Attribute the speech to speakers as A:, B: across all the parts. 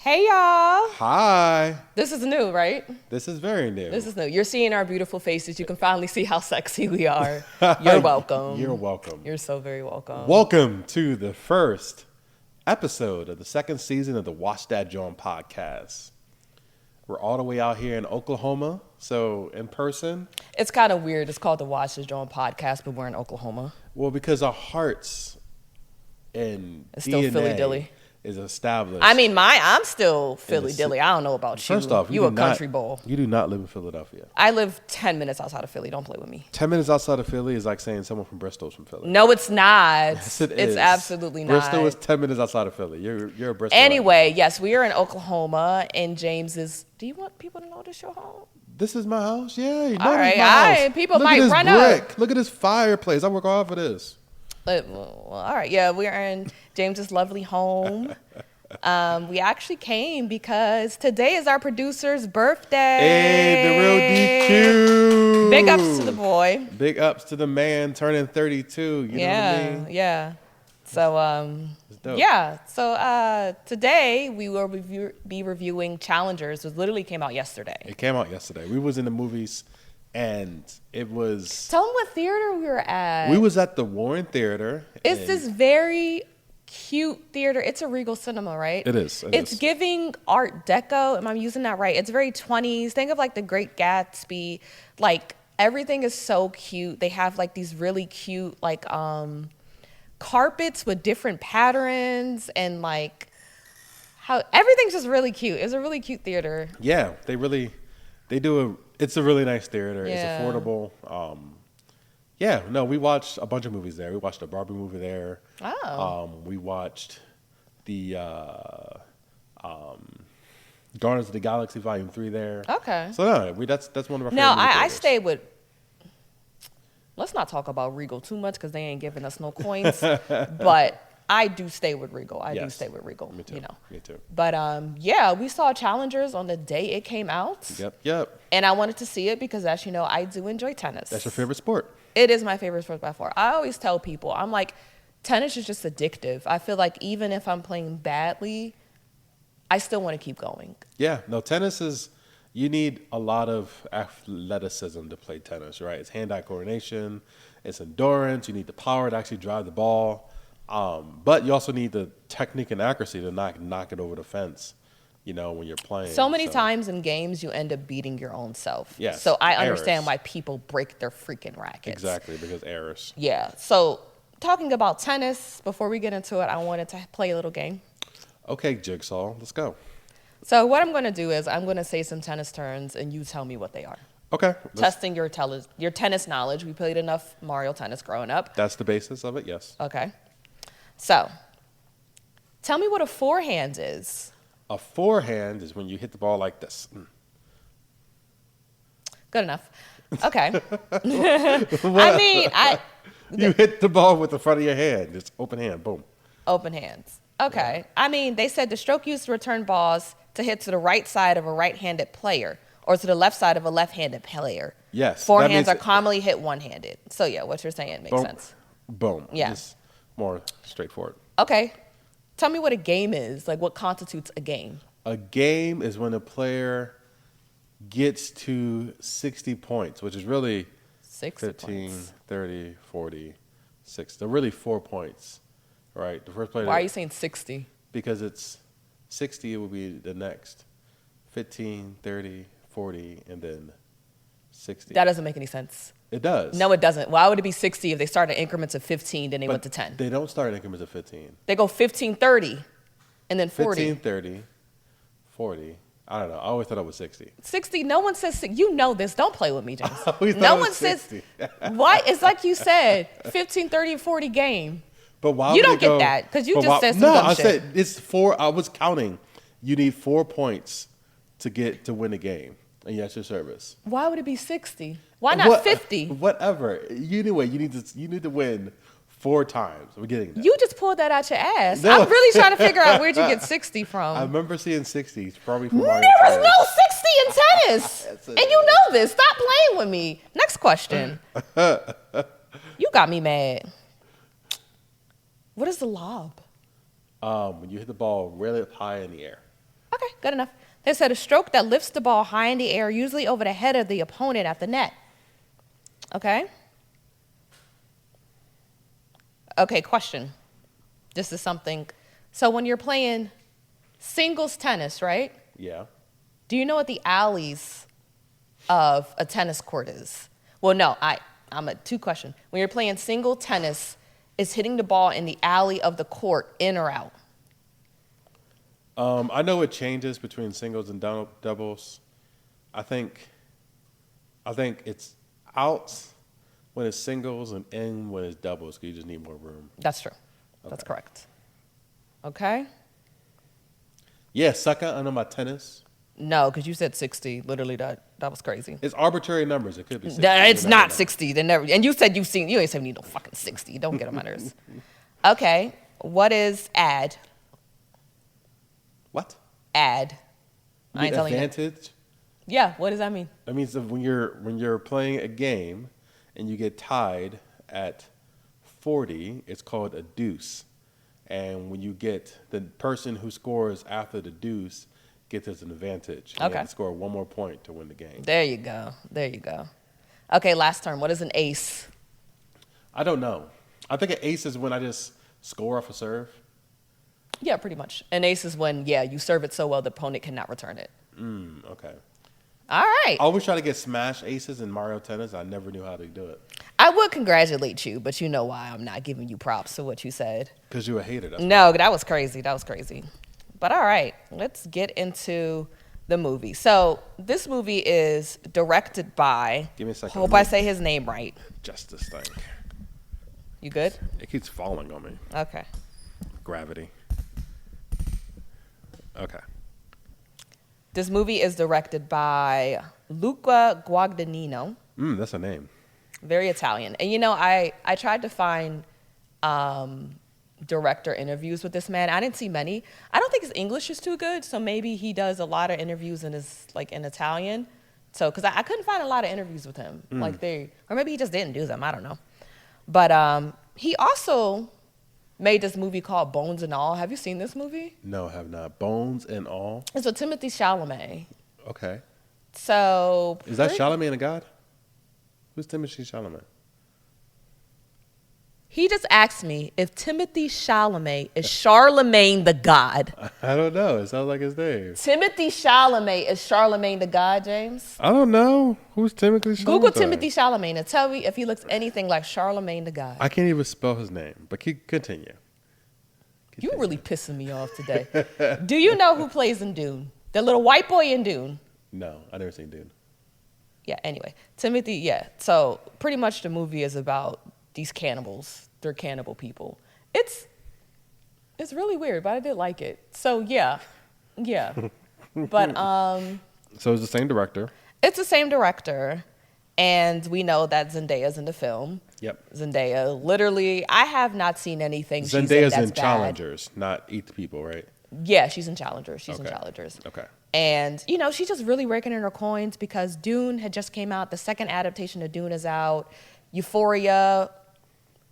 A: Hey y'all.
B: Hi.
A: This is new, right?
B: This is very new.
A: This is new. You're seeing our beautiful faces. You can finally see how sexy we are. You're welcome.
B: You're welcome.
A: You're so very welcome.
B: Welcome to the first episode of the second season of the Watch That John podcast. We're all the way out here in Oklahoma, so in person.
A: It's kind of weird. It's called the Watch This John podcast, but we're in Oklahoma.
B: Well, because our hearts and
A: It's still
B: DNA
A: Philly Dilly.
B: is established.
A: I mean, I'm still Philly Dilly. I don't know about you.
B: First off,
A: you a country boy.
B: You do not live in Philadelphia.
A: I live 10 minutes outside of Philly. Don't play with me.
B: 10 minutes outside of Philly is like saying someone from Bristol is from Philly.
A: No, it's not.
B: Yes, it
A: It's
B: is.
A: absolutely not.
B: Bristol is 10 minutes outside of Philly. You're a Bristol.
A: Anyway, yes, we are in Oklahoma, and James is. Do you want people to know this your home?
B: This is my house. Yeah, you know
A: All
B: this
A: right,
B: is my
A: all
B: house.
A: right. People
B: Look
A: might
B: at this
A: run
B: brick.
A: up.
B: Look at this fireplace. I work hard for this.
A: Well, all right, yeah, we're in James's lovely home. We actually came because today is our producer's birthday.
B: Hey, the real DQ.
A: Big ups to the boy.
B: Big ups to the man turning 32. You know what I mean?
A: Yeah. So,
B: It's dope.
A: yeah. So today we will be reviewing Challengers, which literally came out yesterday.
B: It came out yesterday. We was in the movies, and it was.
A: Tell them what theater we were at.
B: We was at the Warren Theater.
A: It's
B: and
A: this very cute theater. It's a Regal Cinema, right?
B: It is.
A: It's giving Art Deco. Am I using that right? It's very 20s. Think of like The Great Gatsby. Like everything is so cute. They have like these really cute like carpets with different patterns and like how everything's just really cute. It's a really cute theater.
B: Yeah, they do it's a really nice theater.
A: Yeah.
B: It's affordable. Yeah, no, we watched a bunch of movies there. We watched a Barbie movie there.
A: Oh.
B: We watched the Guardians of the Galaxy Volume 3 there.
A: Okay.
B: So no, that's one of our favorite
A: Now
B: movie
A: I
B: theaters.
A: stayed with. Let's not talk about Regal too much because they ain't giving us no coins. But I do stay with Regal. I do
B: Yes.
A: stay with Regal.
B: Me too.
A: You know.
B: Me too.
A: But yeah, we saw Challengers on the day it came out.
B: Yep.
A: And I wanted to see it because, as you know, I do enjoy tennis.
B: That's your favorite sport.
A: It is my favorite sport by far. I always tell people, I'm like, tennis is just addictive. I feel like even if I'm playing badly, I still want to keep going.
B: Yeah, no, tennis is, you need a lot of athleticism to play tennis, right? It's hand-eye coordination, it's endurance, you need the power to actually drive the ball, but you also need the technique and accuracy to knock it over the fence, you know, when you're playing.
A: So many times in games, you end up beating your own self.
B: Yes,
A: So I
B: errors.
A: understand why people break their freaking rackets.
B: Exactly, because errors.
A: Yeah. So talking about tennis, before we get into it, I wanted to play a little game.
B: Okay, Jigsaw, let's go.
A: So what I'm going to do is I'm going to say some tennis terms, and you tell me what they are.
B: Okay.
A: Testing your tennis knowledge. We played enough Mario Tennis growing up.
B: That's the basis of it, yes.
A: Okay. So tell me what a forehand is.
B: A forehand is when you hit the ball like this.
A: Good enough. Okay. I mean,
B: You hit the ball with the front of your hand. It's open hand, boom.
A: open hands. Okay. I mean, they said the stroke used to return balls to hit to the right side of a right-handed player or to the left side of a left-handed player.
B: Yes.
A: Forehands
B: that means-
A: are commonly hit one-handed. So, yeah, what you're saying makes
B: boom,
A: sense.
B: Boom.
A: Yeah.
B: Just more straightforward.
A: Okay. Tell me what a game is. Like, what constitutes a game?
B: A game is when a player gets to 60 points, which is really
A: 60
B: 15,
A: points.
B: 30, 40, 6. They're really 4 points, right? The first player.
A: Why are you saying 60?
B: Because it's 60, it will be the next. 15, 30, 40, and then 60.
A: That doesn't make any sense.
B: It does.
A: No, it doesn't. Why would it be 60 if they start in increments of 15, then they went to 10?
B: They don't start in increments of 15.
A: They go 15, 30, and then 40.
B: 15, 30, 40. I don't know. I always thought it was 60.
A: 60, no one says, you know this. Don't play with me, James.
B: always thought
A: No
B: it was
A: one says,
B: 60.
A: why? It's like you said, 15, 30, 40 game.
B: But why
A: You
B: would
A: don't
B: it
A: get
B: go-
A: that, 'cause you
B: but
A: just
B: why-
A: said some
B: No,
A: dumb
B: I
A: shit.
B: said it's 4. I was counting. You need 4 points to win a game, and that's your service.
A: Why would it be 60? Why not 50?
B: Whatever. Anyway, you need to win 4 times. We're getting there.
A: You just pulled that out your ass.
B: No.
A: I'm really trying to figure out where'd you get 60
B: I
A: from.
B: remember seeing 60s, probably from Mario
A: There was
B: Tennis.
A: no 60 in tennis.
B: That's
A: And
B: it.
A: you know this. Stop playing with me. Next question. You got me mad. What is the lob?
B: When you hit the ball really high in the air.
A: good enough. They said a stroke that lifts the ball high in the air, usually over the head of the opponent at the net. Okay? Okay, question. This is something. So when you're playing singles tennis, right?
B: Yeah.
A: Do you know what the alleys of a tennis court is? Well, no, I'm a two question. When you're playing single tennis, is hitting the ball in the alley of the court in or out?
B: I know it changes between singles and doubles. I think it's out when it's singles and in when it's doubles because you just need more room.
A: That's true. That's
B: Okay.
A: correct. Okay?
B: Yeah, sucker under my tennis.
A: No, because you said 60. Literally, that was crazy.
B: It's arbitrary numbers. It could be 60.
A: It's
B: You never
A: not
B: know.
A: 60. They never. And you said you ain't said you need no fucking 60. Don't get on my nerves. Okay. What is ad?
B: What?
A: Ad.
B: You
A: I ain't
B: get
A: telling you.
B: advantage?
A: Yeah. What does that mean?
B: That means that when you're playing a game and you get tied at 40, it's called a deuce. And when you get the person who scores after the deuce gets an advantage. You
A: Okay.
B: have to score one more point to win the game.
A: There you go. There you go. Okay. Last term. What is an ace?
B: I don't know. I think an ace is when I just score off a serve.
A: Yeah, pretty much. An ace is when you serve it so well the opponent cannot return it.
B: Okay.
A: All right.
B: I always try to get smash aces in Mario Tennis. I never knew how to do it.
A: I would congratulate you, but you know why I'm not giving you props for what you said.
B: Because you a hater. That's
A: No, that was crazy. That was crazy. But all right, let's get into the movie. So this movie is directed by.
B: Give me a second.
A: Hope I say his name right.
B: Justice thing.
A: You good?
B: It keeps falling on me.
A: Okay.
B: Gravity. Okay.
A: This movie is directed by Luca Guadagnino.
B: That's a name.
A: Very Italian. And I tried to find director interviews with this man. I didn't see many. I don't think his English is too good, so maybe he does a lot of interviews in Italian. So, because I couldn't find a lot of interviews with him. Or maybe he just didn't do them. I don't know. But he also made this movie called Bones and All. Have you seen this movie?
B: No, have not. Bones and all.
A: It's with Timothy Chalamet.
B: Okay.
A: So
B: Is that Charlemagne a god? Who's Timothy Chalamet?
A: He just asked me if Timothy Chalamet is Charlemagne the God.
B: I don't know. It sounds like his name.
A: Timothy Chalamet is Charlemagne the God, James.
B: I don't know. Who's Timothy Chalamet?
A: Google Timothy Chalamet and tell me if he looks anything like Charlemagne the God.
B: I can't even spell his name, but continue.
A: You really pissing me off today. Do you know who plays in Dune? The little white boy in Dune.
B: No, I never seen Dune.
A: Yeah, anyway. Timothy, yeah. So pretty much the movie is about these cannibals. They're cannibal people. It's really weird, but I did like it. So yeah. But
B: So it's the same director.
A: it's the same director, and we know that Zendaya's in the film.
B: Yep.
A: Zendaya, literally, I have not seen anything she's in
B: Zendaya's
A: that's
B: in
A: bad.
B: Challengers, not Eat the People, right?
A: Yeah, she's in Challengers. She's in
B: Okay.
A: Challengers.
B: Okay.
A: And, she's just really raking in her coins because Dune had just came out. The second adaptation of Dune is out. Euphoria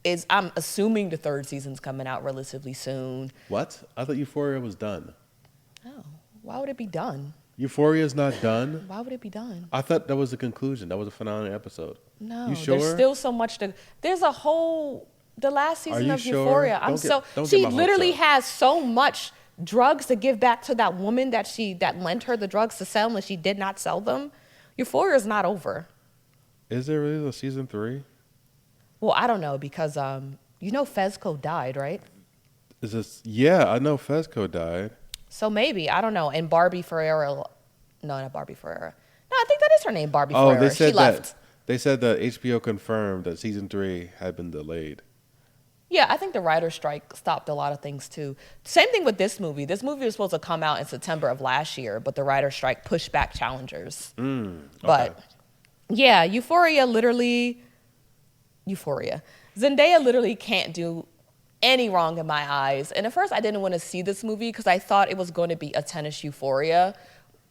A: is, I'm assuming the third season's coming out relatively soon.
B: What? I thought Euphoria was done.
A: Oh, why would it be done?
B: Euphoриa's not done?
A: Why would it be done?
B: I thought that was the conclusion. That was a finale episode.
A: No,
B: You sure?
A: there's still so much to. There's a whole. The last season
B: you
A: of
B: sure?
A: Euphoria.
B: Don't get
A: She
B: my hopes
A: literally
B: up.
A: has so much drugs to give back to that woman that lent her the drugs to sell, and she did not sell them. Euphoria is not over.
B: Is there really a season 3?
A: Well, I don't know because Fezco died, right?
B: Is this? Yeah, I know Fezco died.
A: So maybe I don't know. And Barbie Ferreira. No, not Barbie Ferreira. No, I think that is her name, Barbie
B: Oh,
A: Ferreira.
B: they said
A: she left.
B: that. They said that HBO confirmed that season 3 had been delayed.
A: Yeah, I think the writer's strike stopped a lot of things too. Same thing with this movie. This movie was supposed to come out in September of last year, but the writer's strike pushed back Challengers. But yeah, Euphoria. Zendaya literally can't do any wrong in my eyes. And at first I didn't want to see this movie because I thought it was going to be a tennis Euphoria.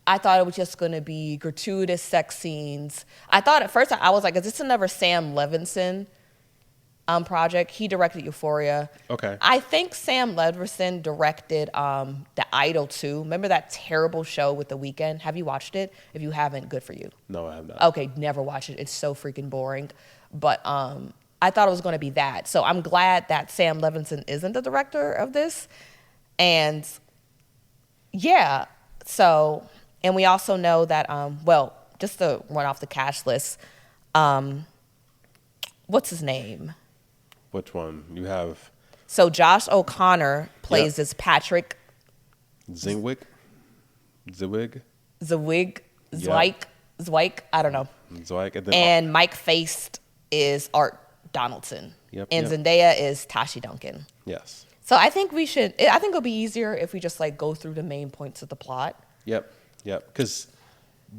A: I thought it was just going to be gratuitous sex scenes. I thought at first I was like, is this another Sam Levinson project. He directed Euphoria.
B: Okay.
A: I think Sam Levinson directed The Idol too. Remember that terrible show with The Weeknd? Have you watched it? If you haven't, good for you.
B: No, I have not.
A: Okay, never watch it. It's so freaking boring. But I thought it was going to be that. So I'm glad that Sam Levinson isn't the director of this. And yeah, so, and we also know that, well, just to run off the cast list, what's his name?
B: Which one? You have
A: So Josh O'Connor plays
B: Yep.
A: this Patrick
B: Zwick?
A: Zwig,
B: Yep.
A: Zweig, I don't know.
B: Zweig. And then
A: And Mike Feist is Art Donaldson.
B: Yep,
A: And
B: yep.
A: Zendaya is Tashi Duncan.
B: yes.
A: So I think I think it'll be easier if we just like go through the main points of the plot.
B: Yep. Because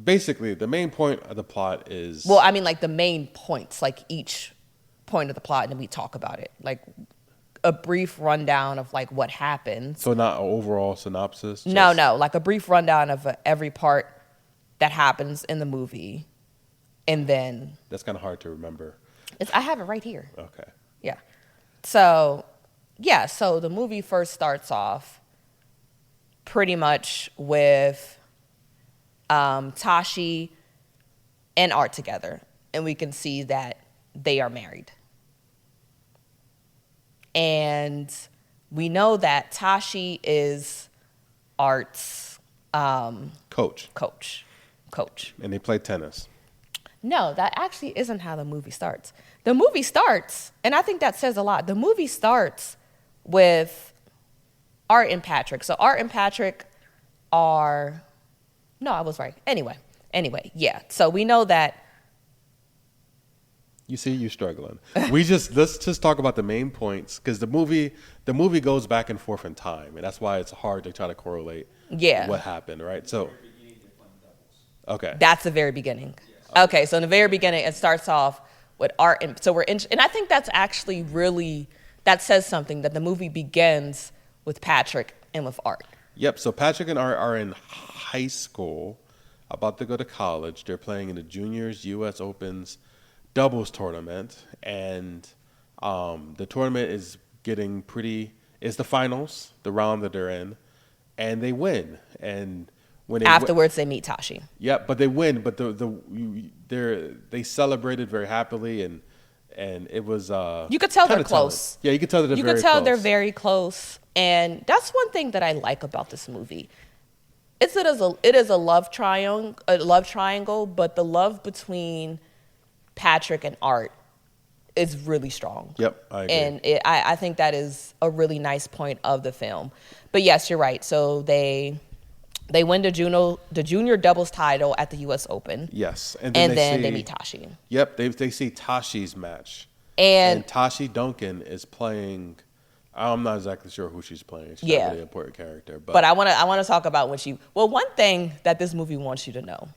B: basically, the main point of the plot is
A: Well, I mean like the main points, like each point of the plot, and then we talk about it. Like a brief rundown of like what happens.
B: so not an overall synopsis.
A: No,
B: just-
A: like a brief rundown of every part that happens in the movie. And then
B: That's kind of hard to remember.
A: I have it right here.
B: Okay.
A: Yeah. So, yeah, so the movie first starts off pretty much with Tashi and Art together. And we can see that they are married. And we know that Tashi is Art's
B: Coach.
A: coach.
B: And they play tennis.
A: No, that actually isn't how the movie starts. The movie starts, and I think that says a lot. The movie starts with Art and Patrick. So Art and Patrick are, no, I was right. Anyway, yeah. So we know that.
B: You see, you're struggling. Let's just talk about the main points because the movie goes back and forth in time, and that's why it's hard to try to correlate
A: Yeah.
B: what happened, right? So, okay,
A: That's the very beginning. Okay, so in the very beginning, it starts off with Art, and so and I think that's actually really, that says something, that the movie begins with Patrick and with Art.
B: yep. So Patrick and Art are in high school, about to go to college. They're playing in the Juniors U.S. Opens doubles tournament, and the tournament is getting it's the finals, the round that they're in, and they win. And when they
A: Afterwards, they meet Tashi.
B: Yep, but they win. But they celebrated very happily, and it was
A: You could tell they're
B: kinda telling.
A: close.
B: Yeah, you could tell that they're
A: You
B: very
A: could tell
B: close.
A: they're very close, and that's one thing that I like about this movie. It is a love triangle, but the love between Patrick and Art is really strong.
B: Yep, I agree.
A: And I think that is a really nice point of the film. But yes, you're right. So they win the junior doubles title at the U.S. Open.
B: Yes,
A: And then they meet Tashi.
B: Yep, they see Tashi's match,
A: And
B: Tashi Duncan is playing. I'm not exactly sure who she's playing. She's
A: Yeah.
B: not really an important character,
A: But I want to talk about one thing that this movie wants you to know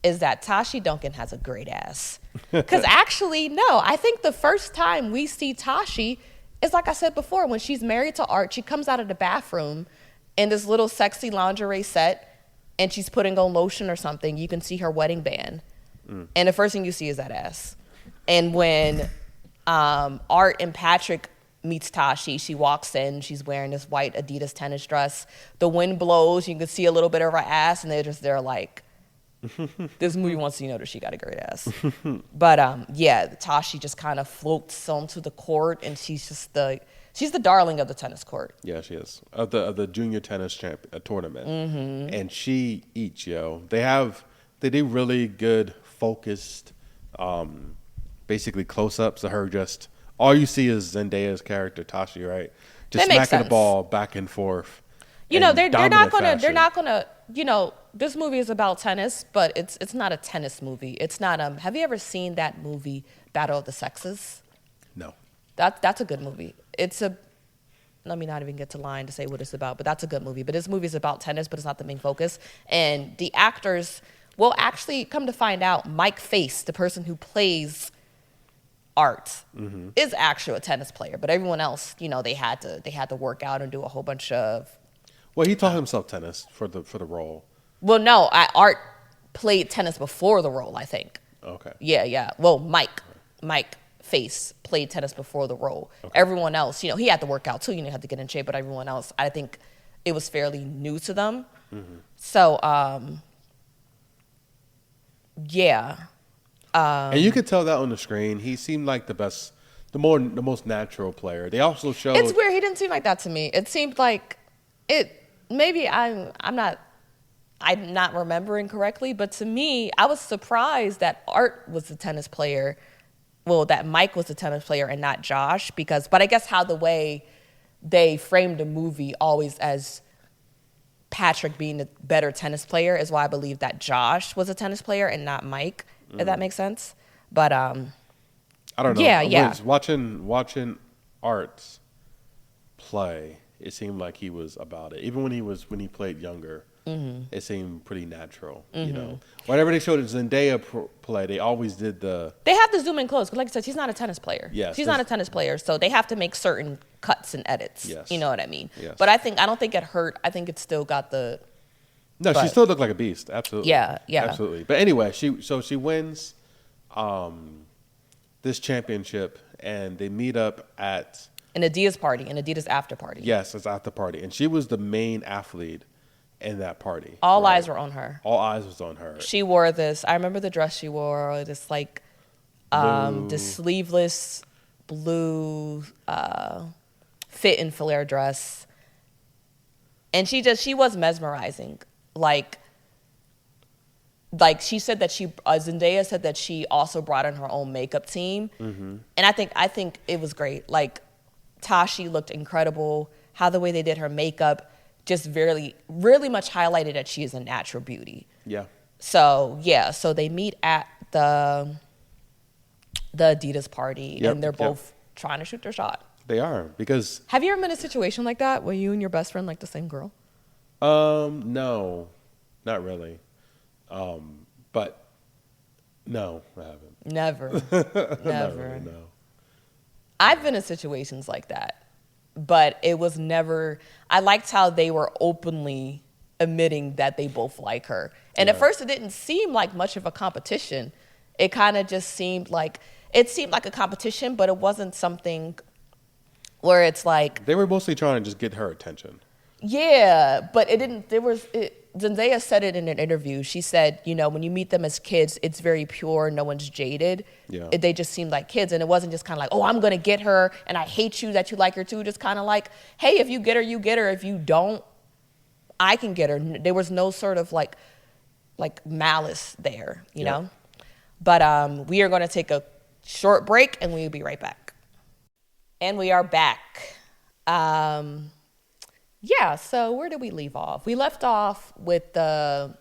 A: is that Tashi Duncan has a great ass. Because actually, no, I think the first time we see Tashi is like I said before, when she's married to Art, she comes out of the bathroom in this little sexy lingerie set and she's putting on lotion or something. You can see her wedding band. And the first thing you see is that ass. And when Art and Patrick meets Tashi, she walks in, she's wearing this white Adidas tennis dress. The wind blows, you can see a little bit of her ass, and they're like, this movie wants you to know that she got a great ass. But yeah, Tashi just kind of floats onto the court, and she's the darling of the tennis court.
B: Yeah, she is of the junior tennis tournament, and she eats They do really good focused, basically close ups of her. Just all you see is Zendaya's character Tashi, right? Just
A: That makes
B: smacking the
A: sense.
B: ball back and forth.
A: You know,
B: in
A: they're not
B: dominant
A: gonna
B: fashion.
A: you know, this movie is about tennis, but it's not a tennis movie. It's not have you ever seen that movie Battle of the Sexes?
B: No.
A: That's a good movie. Let me not even get to line to say what it's about, but that's a good movie. But this movie is about tennis, but it's not the main focus. And the actors will actually come to find out Mike Face, the person who plays Art, is actually a tennis player. But everyone else, you know, they had to work out and do a whole bunch of.
B: Well, he taught himself tennis for the role.
A: Well, no, Art played tennis before the role, I think.
B: Okay.
A: Yeah. Well, Mike face played tennis before the role. Okay. Everyone else, you know, he had to work out too. You know, had to get in shape, but everyone else, I think it was fairly new to them. Mm-hmm. So, yeah.
B: And you could tell that on the screen. He seemed like the most natural player. They also showed.
A: It's weird. He didn't seem like that to me. It seemed like it. Maybe I'm not remembering correctly, but to me, I was surprised that Art was the tennis player. Well, that Mike was the tennis player and not Josh, but I guess how the way they framed the movie always as Patrick being the better tennis player is why I believe that Josh was a tennis player and not Mike, if that makes sense. But
B: I don't know.
A: Yeah.
B: Watching Art play, it seemed like he was about it. Even when he played younger, it seemed pretty natural. You know, whenever they showed Zendaya play, they always did
A: They have to zoom in close because, like I said, she's not a tennis player.
B: Yes,
A: she's not a tennis player, so they have to make certain cuts and edits.
B: Yes.
A: You know what I mean?
B: Yes.
A: But I don't think it hurt. I think it still got the.
B: No, she still looked like a beast. Absolutely.
A: Yeah.
B: Absolutely. But anyway, she wins this championship, and they meet up at
A: an Adidas after party.
B: Yes, it's after party, and she was the main athlete in that party.
A: All eyes were on her.
B: All eyes was on her.
A: She wore this. I remember the dress she wore. This like, this sleeveless blue fit and flare dress, and she was mesmerizing. Like she said that Zendaya said that she also brought in her own makeup team, and I think it was great. Like Tashi looked incredible. How the way they did her makeup just really, really much highlighted that she is a natural beauty.
B: Yeah.
A: So they meet at the Adidas party, and they're both trying to shoot their shot.
B: They are, because.
A: Have you ever been in a situation like that where you and your best friend like the same girl?
B: No, not really. But no, I haven't.
A: Never.
B: Not really, no.
A: I've been in situations like that, but it was never. I liked how they were openly admitting that they both like her. And at first, it didn't seem like much of a competition. It kind of just seemed like a competition, but it wasn't something where it's like
B: they were mostly trying to just get her attention.
A: Yeah, but it didn't. Zendaya said it in an interview. She said, you know, when you meet them as kids, it's very pure. No one's jaded.
B: Yeah.
A: They just seemed like kids. And it wasn't just kind of like, oh, I'm going to get her, and I hate you that you like her too. Just kind of like, hey, if you get her, you get her. If you don't, I can get her. There was no sort of like malice there, you know? But we are going to take a short break, and we'll be right back. And we are back. Yeah, so where did we leave off? We left off with the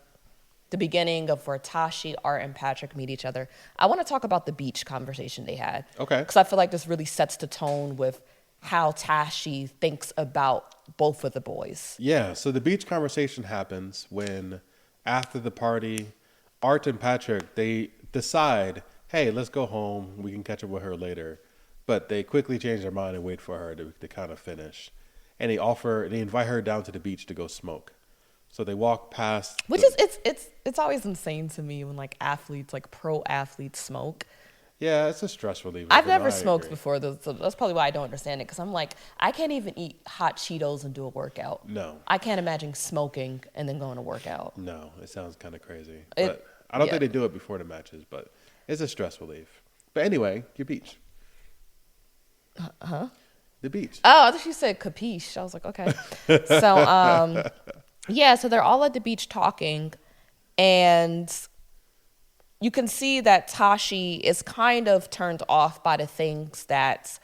A: beginning of where Tashi, Art, and Patrick meet each other. I want to talk about the beach conversation they had.
B: Okay.
A: Because I feel like this really sets the tone with how Tashi thinks about both of the boys.
B: Yeah, so the beach conversation happens when, after the party, Art and Patrick, they decide, hey, let's go home. We can catch up with her later. But they quickly change their mind and wait for her to kind of finish. And they invite her down to the beach to go smoke. So they walk past.
A: It's always insane to me when like athletes, like pro athletes, smoke.
B: Yeah, it's a stress reliever.
A: I've never smoked before, so that's probably why I don't understand it. Because I'm like, I can't even eat hot Cheetos and do a workout.
B: No,
A: I can't imagine smoking and then going to work out.
B: No, it sounds kind of crazy. But I don't think they do it before the matches, but it's a stress relief. But anyway, your beach.
A: Huh?
B: The beach.
A: Oh, I thought you said capiche. I was like, okay. So, so they're all at the beach talking, and you can see that Tashi is kind of turned off by the things that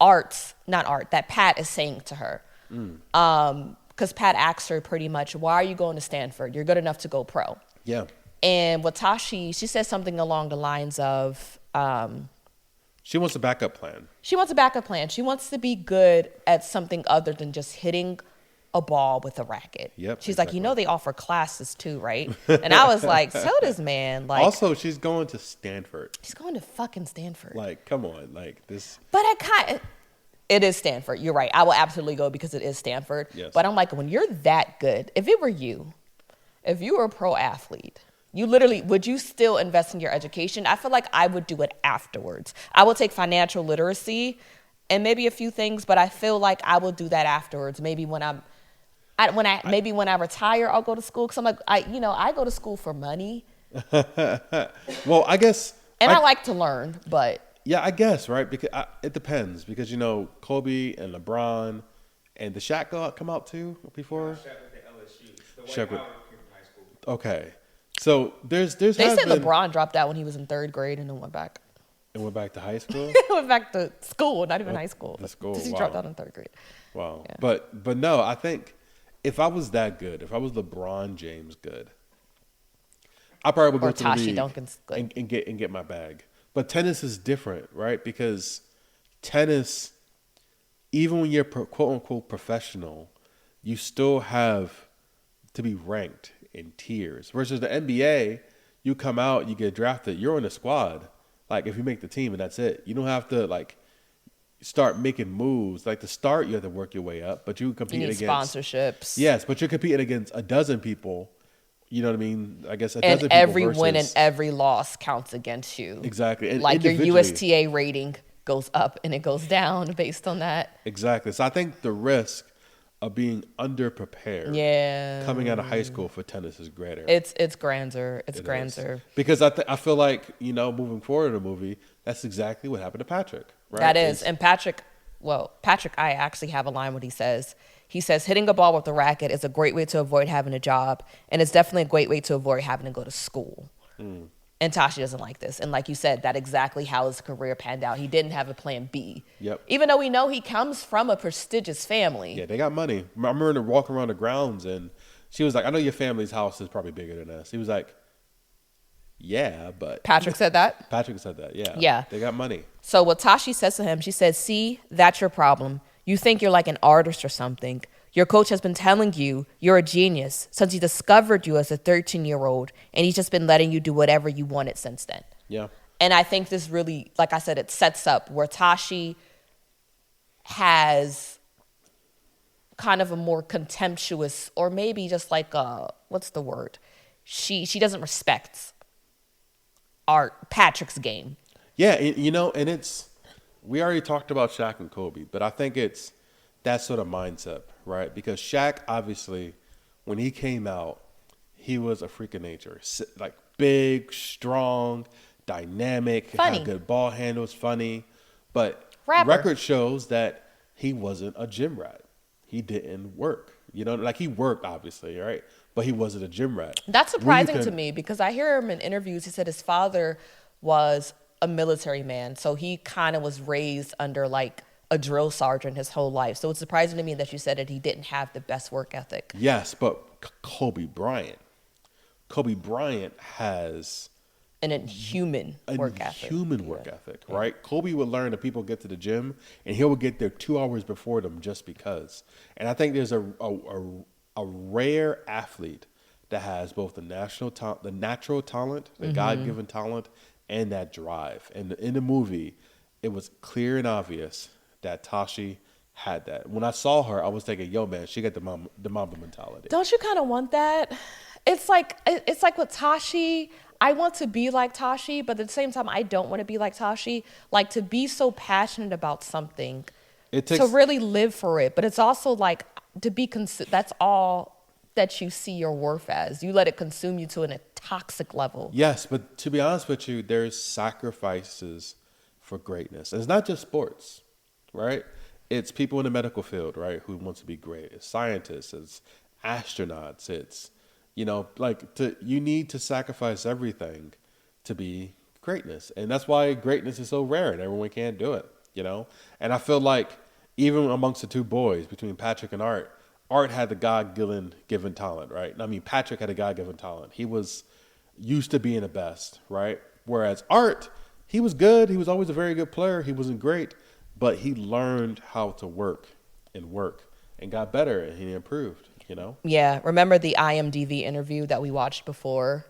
A: that Pat is saying to her. Because Pat asks her pretty much, why are you going to Stanford? You're good enough to go pro.
B: Yeah.
A: And with Tashi, she says something along the lines of,
B: she wants a backup plan.
A: She wants a backup plan. She wants to be good at something other than just hitting a ball with a racket.
B: Yep.
A: She's like, you know, they offer classes too, right? And I was like, so does man. Like,
B: also, she's going to Stanford.
A: She's going to fucking Stanford.
B: Like, come on, like this.
A: But it is Stanford. You're right. I will absolutely go because it is Stanford.
B: Yes.
A: But I'm like, when you're that good, if you were a pro athlete, You literally, would you still invest in your education? I feel like I would do it afterwards. I will take financial literacy and maybe a few things, but I feel like I will do that afterwards. Maybe when maybe when I retire, I'll go to school. Cause I'm like, I go to school for money.
B: Well, I guess.
A: And I like to learn, but.
B: Yeah, I guess, right? Because it depends. Because, Kobe and LeBron and the Shaq come out too before?
C: Shaq with the LSU. The
B: Shaq
C: White
B: with-
C: Howard came from high school.
B: Okay. So there's
A: They
B: has
A: said
B: been,
A: LeBron dropped out when he was in 3rd grade and then went back.
B: and went back to high school.
A: Went back to school, not even high school.
B: to school,
A: He
B: wow.
A: dropped out in 3rd grade.
B: Wow.
A: Yeah.
B: But no, I think if I was that good, if I was LeBron James good, I probably would go
A: Or
B: to the
A: Tashi
B: league
A: Duncan's good.
B: and get my bag. But tennis is different, right? Because tennis, even when you're quote unquote professional, you still have to be ranked in tiers. Versus the NBA, you come out, you get drafted, you're in the squad. Like if you make the team and that's it. You don't have to start making moves. Like to start, you have to work your way up, but you
A: You
B: compete
A: need
B: against
A: sponsorships.
B: Yes, but you're competing against a dozen people. You know what I mean? I guess a
A: And
B: dozen people
A: every win and
B: versus-
A: every loss counts against you.
B: Exactly. And
A: Like your
B: individually.
A: USTA rating goes up and it goes down based on that.
B: Exactly. So I think the risk of being underprepared
A: Yeah.
B: coming out of high school for tennis is greater.
A: It's grandeur. It's
B: It is.
A: grandeur.
B: Because I feel like, moving forward in the movie, that's exactly what happened to Patrick. Right?
A: That is.
B: It's-
A: And Patrick, I actually have a line what he says. He says, hitting a ball with a racket is a great way to avoid having a job. And it's definitely a great way to avoid having to go to school. And Tashi doesn't like this. And like you said, that's exactly how his career panned out. He didn't have a plan B.
B: Yep.
A: Even though we know he comes from a prestigious family.
B: Yeah, they got money. I remember her walking around the grounds and she was like, I know your family's house is probably bigger than us. He was like, yeah, but.
A: Patrick said that.
B: Patrick said that, yeah.
A: Yeah.
B: They got money.
A: So what Tashi says to him, she says, see, that's your problem. You think you're like an artist or something. Your coach has been telling you you're a genius since he discovered you as a 13-year-old, and he's just been letting you do whatever you wanted since then.
B: Yeah.
A: And I think this really, like I said, it sets up where Tashi has kind of a more contemptuous, or maybe just like what's the word? She doesn't respect Patrick's game.
B: Yeah, and it's, we already talked about Shaq and Kobe, but I think it's that sort of mindset, right? Because Shaq, obviously, when he came out, he was a freak of nature. Like big, strong, dynamic,
A: Funny.
B: had good ball handles, funny. But
A: Rapper.
B: record shows that he wasn't a gym rat. He didn't work. Like he worked, obviously, right? But he wasn't a gym rat.
A: That's
B: When you
A: surprising to
B: can-
A: me because I hear him in interviews. He said his father was a military man, so he kind of was raised under like a drill sergeant his whole life. So it's surprising to me that you said that he didn't have the best work ethic.
B: Yes, but Kobe Bryant has
A: And a human
B: a
A: work ethic.
B: human work ethic, right? Kobe would learn that people get to the gym and he would get there 2 hours before them just because. And I think there's a rare athlete that has both the natural talent, the God-given talent, and that drive. And in the movie, it was clear and obvious that Tashi had that. When I saw her, I was thinking, yo, man, she got the Mamba mentality.
A: Don't you kind of want that? It's like with Tashi. I want to be like Tashi, but at the same time, I don't want to be like Tashi. Like to be so passionate about something,
B: It takes
A: to really live for it. But it's also like to be that's all that you see your worth as. You let it consume you to a toxic level.
B: Yes, but to be honest with you, there's sacrifices for greatness. And it's not just sports, right? It's people in the medical field, right, who want to be great. It's scientists, it's astronauts, it's, you need to sacrifice everything to be greatness. And that's why greatness is so rare and everyone can't do it, And I feel like even amongst the two boys, between Patrick and Art had the God-given talent, right? I mean, Patrick had a God-given talent. He was used to being the best, right? Whereas Art, he was good. He was always a very good player. He wasn't great, but he learned how to work and got better and he improved,
A: Yeah. Remember the IMDb interview that we watched before?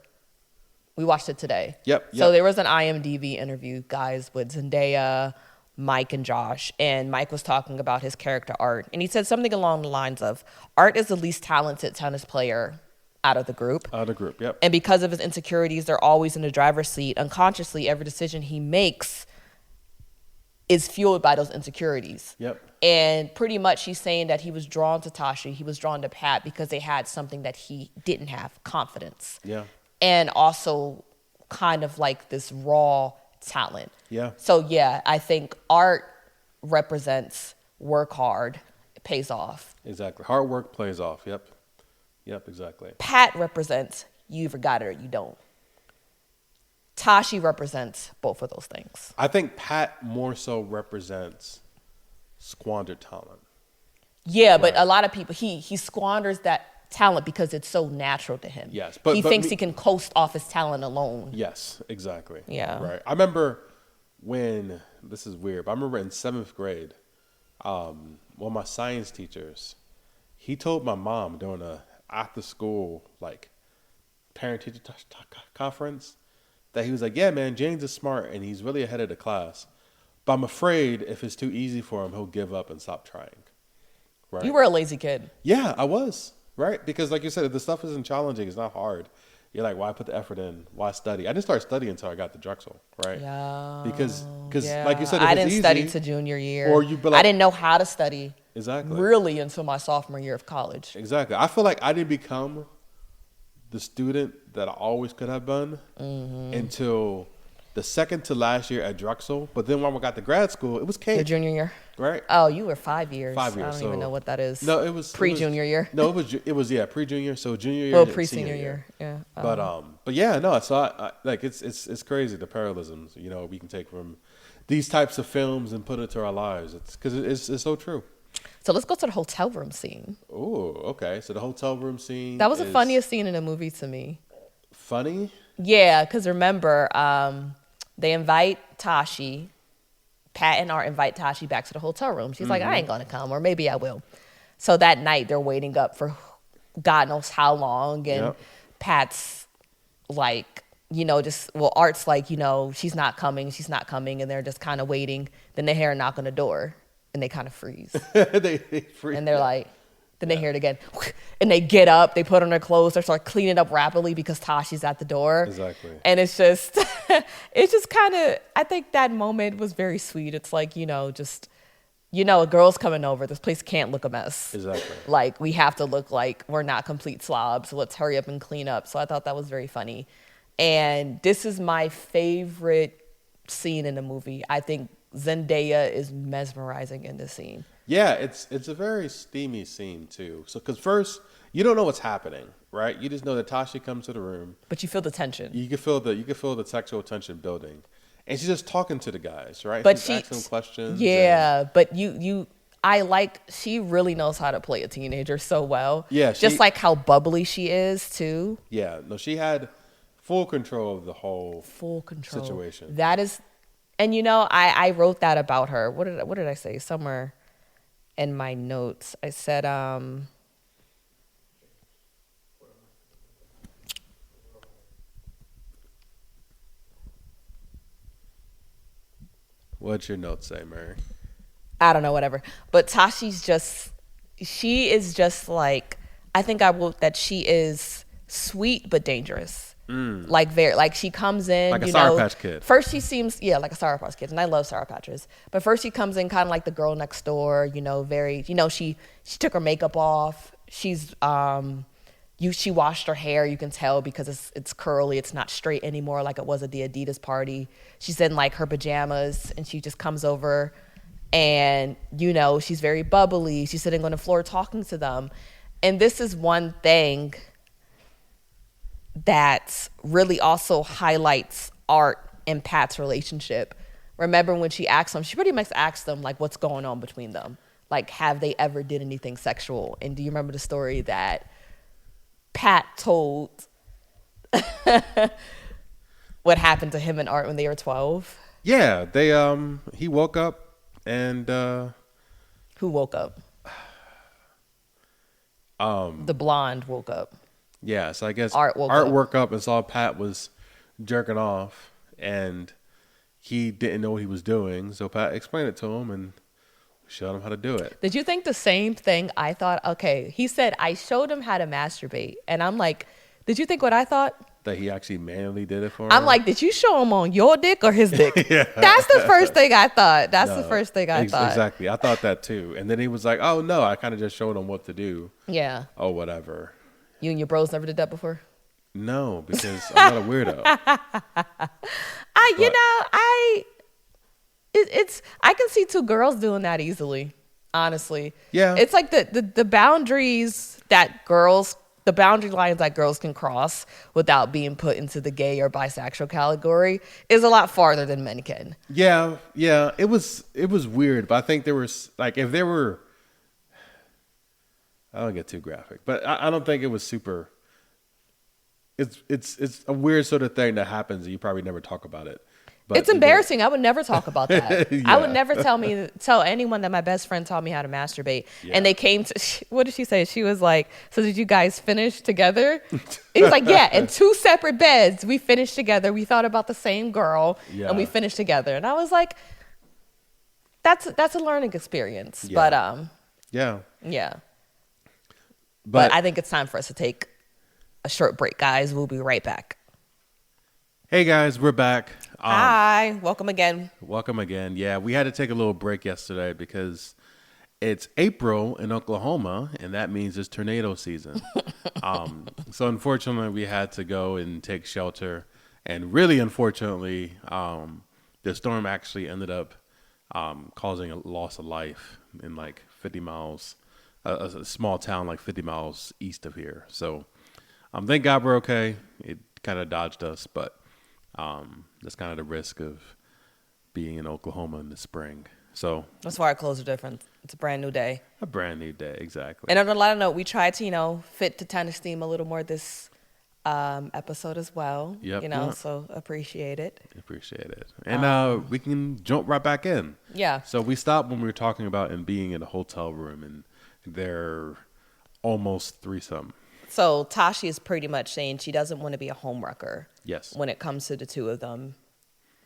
A: We watched it today.
B: Yep.
A: So there was an IMDb interview, guys, with Zendaya, Mike, and Josh. And Mike was talking about his character, Art. And he said something along the lines of, Art is the least talented tennis player out of the group.
B: Out of the group, yep.
A: And because of his insecurities, they're always in the driver's seat. Unconsciously, every decision he makes is fueled by those insecurities.
B: Yep.
A: And pretty much he's saying that he was drawn to Tashi, he was drawn to Pat because they had something that he didn't have, confidence.
B: Yeah.
A: And also kind of like this raw talent.
B: Yeah.
A: So yeah, I think art represents work hard, it pays off.
B: Exactly. Hard work plays off. Yep. Yep, exactly.
A: Pat represents you either got it or you don't. Tashi represents both of those things.
B: I think Pat more so represents squandered talent.
A: Yeah, but
B: Right.
A: a lot of people, he squanders that talent because it's so natural to him.
B: Yes,
A: He thinks he can coast off his talent alone.
B: Yes, exactly.
A: Yeah.
B: Right. I remember when, this is weird, but I remember in 7th grade, one of my science teachers, he told my mom during a after school, like, parent teacher conference that he was like, yeah, man, James is smart and he's really ahead of the class. But I'm afraid if it's too easy for him, he'll give up and stop trying. Right.
A: You were a lazy kid.
B: Yeah, I was. Right. Because like you said, if the stuff isn't challenging, it's not hard. You're like, why put the effort in? Why study? I didn't start studying until I got to Drexel, right?
A: Yeah.
B: Because
A: Yeah.
B: like you said, if
A: I
B: it's
A: didn't
B: easy,
A: study to junior year.
B: or you'd be like-
A: I didn't know how to study
B: Exactly.
A: really until my sophomore year of college.
B: Exactly. I feel like I didn't become the student that I always could have been until the second to last year at Drexel. But then when I got to grad school, it was
A: Your
B: Cambridge,
A: junior year?
B: right?
A: Oh, you were 5 years.
B: 5 years.
A: I don't even know what that is.
B: No, it was
A: Pre-junior year?
B: No, it was pre-junior. So junior year,
A: Well,
B: and
A: pre-senior
B: senior
A: year. Yeah.
B: But yeah, no. So I like it's crazy the parallelisms we can take from these types of films and put it to our lives. It's because it's so true.
A: So let's go to the hotel room scene.
B: Oh, okay. So the hotel room scene.
A: That was the
B: is
A: funniest scene in the movie to me.
B: Funny.
A: Yeah, because remember, they invite Tashi. Pat and Art invite Tashi back to the hotel room. She's like, I ain't going to come, or maybe I will. So that night, they're waiting up for God knows how long. And
B: Yep.
A: Pat's like, Art's like, she's not coming. And they're just kind of waiting. Then they hear a knock on the door, and they kind of freeze.
B: they freak.
A: And they're like, then they hear it again. And they get up, they put on their clothes, they start cleaning up rapidly because Tashi's at the door.
B: Exactly.
A: And it's just kind of, I think that moment was very sweet. It's like, a girl's coming over. This place can't look a mess.
B: Exactly.
A: Like, we have to look like we're not complete slobs. So let's hurry up and clean up. So I thought that was very funny. And this is my favorite scene in the movie. I think Zendaya is mesmerizing in this scene.
B: Yeah, it's a very steamy scene too. So because first you don't know what's happening, right? You just know that Tashi comes to the room.
A: But you feel the tension.
B: You can feel the sexual tension building, and she's just talking to the guys, right?
A: But
B: she's asking them questions.
A: Yeah, but she really knows how to play a teenager so well.
B: Yeah,
A: just like how bubbly she is too.
B: Yeah, no, she had full control of the whole situation.
A: That is, and I wrote that about her. What did I say somewhere in my notes? I said
B: What's your note say, Mary?
A: I don't know, whatever. But she is just like, I think I wrote that she is sweet but dangerous. Like she comes in
B: Like a Sour Patch Kid.
A: First she seems like a Sour Patch Kid, and I love Sour Patches. But first she comes in kind of like the girl next door, very she took her makeup off. She's she washed her hair, you can tell because it's curly, it's not straight anymore like it was at the Adidas party. She's in like her pajamas and she just comes over and she's very bubbly. She's sitting on the floor talking to them. And this is one thing that really also highlights Art and Pat's relationship. Remember when she pretty much asked them like what's going on between them, like have they ever did anything sexual? And do you remember the story that Pat told what happened to him and Art when they were 12?
B: Yeah, he woke up and
A: Who woke up? The blonde woke up.
B: yeah, so I guess
A: Art woke
B: up and saw Pat was jerking off and he didn't know what he was doing. So Pat explained it to him and Showed him how to do it.
A: Did you think the same thing I thought? Okay, he said, I showed him how to masturbate. And I'm like, did you think what I thought?
B: That he actually manually did it for him.
A: I'm like, did you show him on your dick or his dick? That's the first thing I thought. That's the first thing I thought.
B: Exactly. I thought that too. And then he was like, oh, no, I kind of just showed him what to do.
A: Yeah.
B: Oh, whatever.
A: You and your bros never did that before?
B: No, because I'm not a weirdo.
A: I can see two girls doing that easily, honestly.
B: Yeah.
A: It's like the boundaries that girls, the boundary lines that girls can cross without being put into the gay or bisexual category is a lot farther than men can.
B: Yeah. It was weird, but I think there was like, if there were, I don't get too graphic, but I don't think it was super. It's a weird sort of thing that happens, and you probably never talk about it. But
A: it's embarrassing. I would never talk about that.
B: Yeah.
A: I would never tell anyone that my best friend taught me how to masturbate.
B: Yeah.
A: And they came to, what did she say? She was like, so did you guys finish together? He was like, yeah, in 2 separate beds. We finished together. We thought about the same girl and we finished together. And I was like, that's a learning experience.
B: Yeah.
A: But
B: Yeah.
A: But I think it's time for us to take a short break, guys. We'll be right back.
B: Hey guys, we're back.
A: Hi, welcome again.
B: Welcome again. Yeah, we had to take a little break yesterday because it's April in Oklahoma, and that means it's tornado season. So unfortunately, we had to go and take shelter. And really unfortunately, the storm actually ended up causing a loss of life in like 50 miles, a small town like 50 miles east of here. So thank God we're okay. It kind of dodged us, but that's kind of the risk of being in Oklahoma in the spring. So
A: that's why our clothes are different. It's a brand new day.
B: A brand new day, exactly.
A: And on a lighter note, we tried to, fit the tennis theme a little more this episode as well.
B: Yep.
A: So appreciate it.
B: Appreciate it. And we can jump right back in.
A: Yeah.
B: So we stopped when we were talking about and being in a hotel room, and they're almost threesome.
A: So Tashi is pretty much saying she doesn't want to be a homewrecker.
B: Yes.
A: When it comes to the two of them.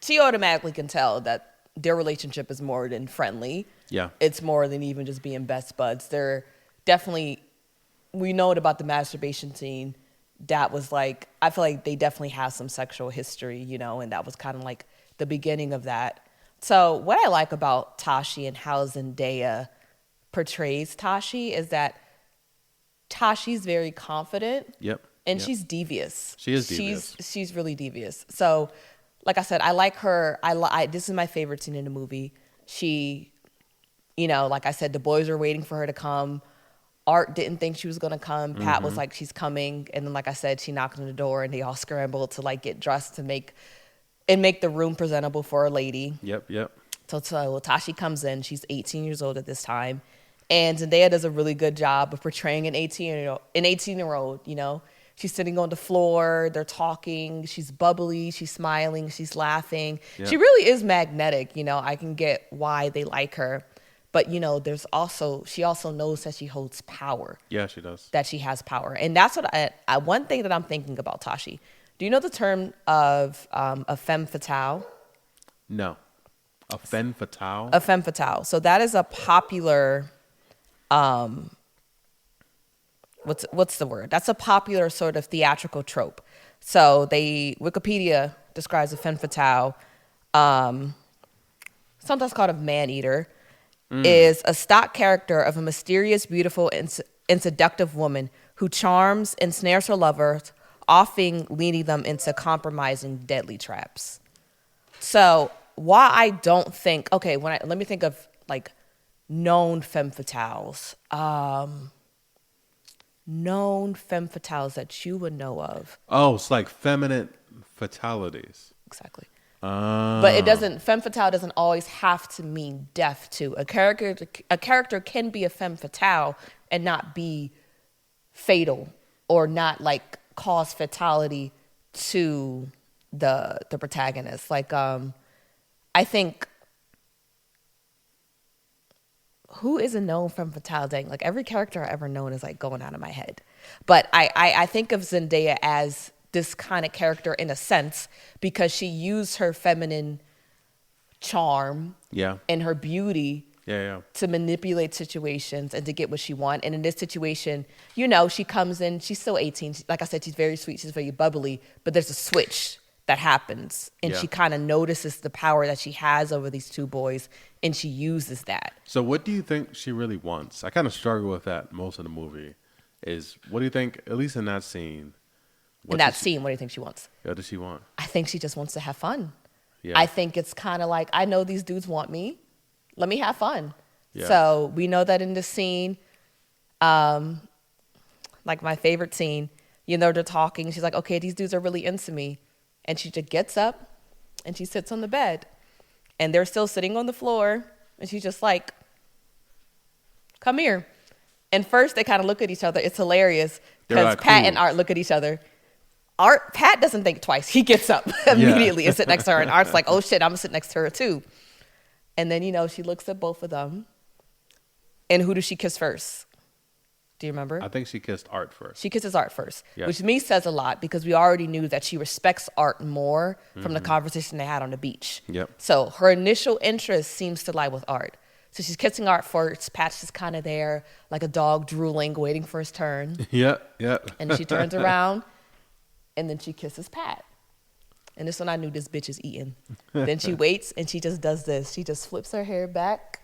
A: She automatically can tell that their relationship is more than friendly.
B: Yeah.
A: It's more than even just being best buds. They're definitely, we know it about the masturbation scene. That was like, I feel like they definitely have some sexual history, and that was kind of like the beginning of that. So what I like about Tashi and how Zendaya portrays Tashi is that Tashi's very confident.
B: Yep.
A: And she's devious.
B: She is devious.
A: She's really devious. So, like I said, I like her. This is my favorite scene in the movie. She, like I said, the boys were waiting for her to come. Art didn't think she was going to come. Pat was like, she's coming. And then, like I said, she knocked on the door and they all scrambled to get dressed to make the room presentable for a lady.
B: Yep.
A: So Tashi comes in. She's 18 years old at this time. And Zendaya does a really good job of portraying an 18-year-old, She's sitting on the floor. They're talking. She's bubbly. She's smiling. She's laughing.
B: Yeah.
A: She really is magnetic. I can get why they like her. But, she also knows that she holds power.
B: Yeah, she does.
A: That she has power. And that's what one thing that I'm thinking about Tashi. Do you know the term of a femme fatale?
B: No. A femme fatale?
A: A femme fatale. So that is a popular... what's the word? That's a popular sort of theatrical trope. So Wikipedia describes a femme fatale, sometimes called a man-eater, is a stock character of a mysterious, beautiful, and seductive woman who charms and snares her lovers, often leading them into compromising, deadly traps. So why I don't think, let me think of known femme fatales. Known femme fatales that you would know of.
B: Oh, it's like feminine fatalities.
A: Exactly. But femme fatale doesn't always have to mean death too. A character can be a femme fatale and not be fatal or not cause fatality to the protagonist. I think, who isn't known femme fatale? Every character I ever known is going out of my head. But I think of Zendaya as this kind of character in a sense because she used her feminine charm and her beauty
B: Yeah.
A: to manipulate situations and to get what she wants. And in this situation, you know, she comes in, she's still 18. Like I said, she's very sweet, she's very bubbly, but there's a switch that happens. And
B: Yeah.
A: she kind of notices the power that she has over these two boys, and she uses that.
B: So what do you think she really wants? I kind of struggle with that most of the movie. Is what do you think, at least in that scene?
A: In that scene, what do you think she wants?
B: What does she want?
A: I think she just wants to have fun.
B: Yeah.
A: I think it's kind of like, I know these dudes want me. Let me have fun.
B: Yeah.
A: So we know that in this scene, like my favorite scene, you know, they're talking. She's like, okay, these dudes are really into me. And she just gets up and she sits on the bed. And they're still sitting on the floor. And she's just like, come here. And first they kind of look at each other. It's hilarious
B: They're
A: because
B: like,
A: Pat
B: "Ooh."
A: and Art look at each other. Pat doesn't think twice. He gets up immediately and sit next to her. And Art's like, oh shit, I'm gonna sit next to her too. And then, you know, she looks at both of them. And who does she kiss first? Do you remember?
B: I think she kissed Art first.
A: She kisses Art first,
B: Yeah.
A: which to me says a lot because we already knew that she respects Art more from
B: Mm-hmm.
A: the conversation they had on the beach.
B: Yep.
A: So her initial interest seems to lie with Art. So she's kissing Art first. Pat's just kind of there, like a dog drooling, waiting for his turn.
B: Yeah.
A: And she turns around, and then she kisses Pat. And this one I knew this bitch is eating. Then she waits, and she just does this. She just flips her hair back,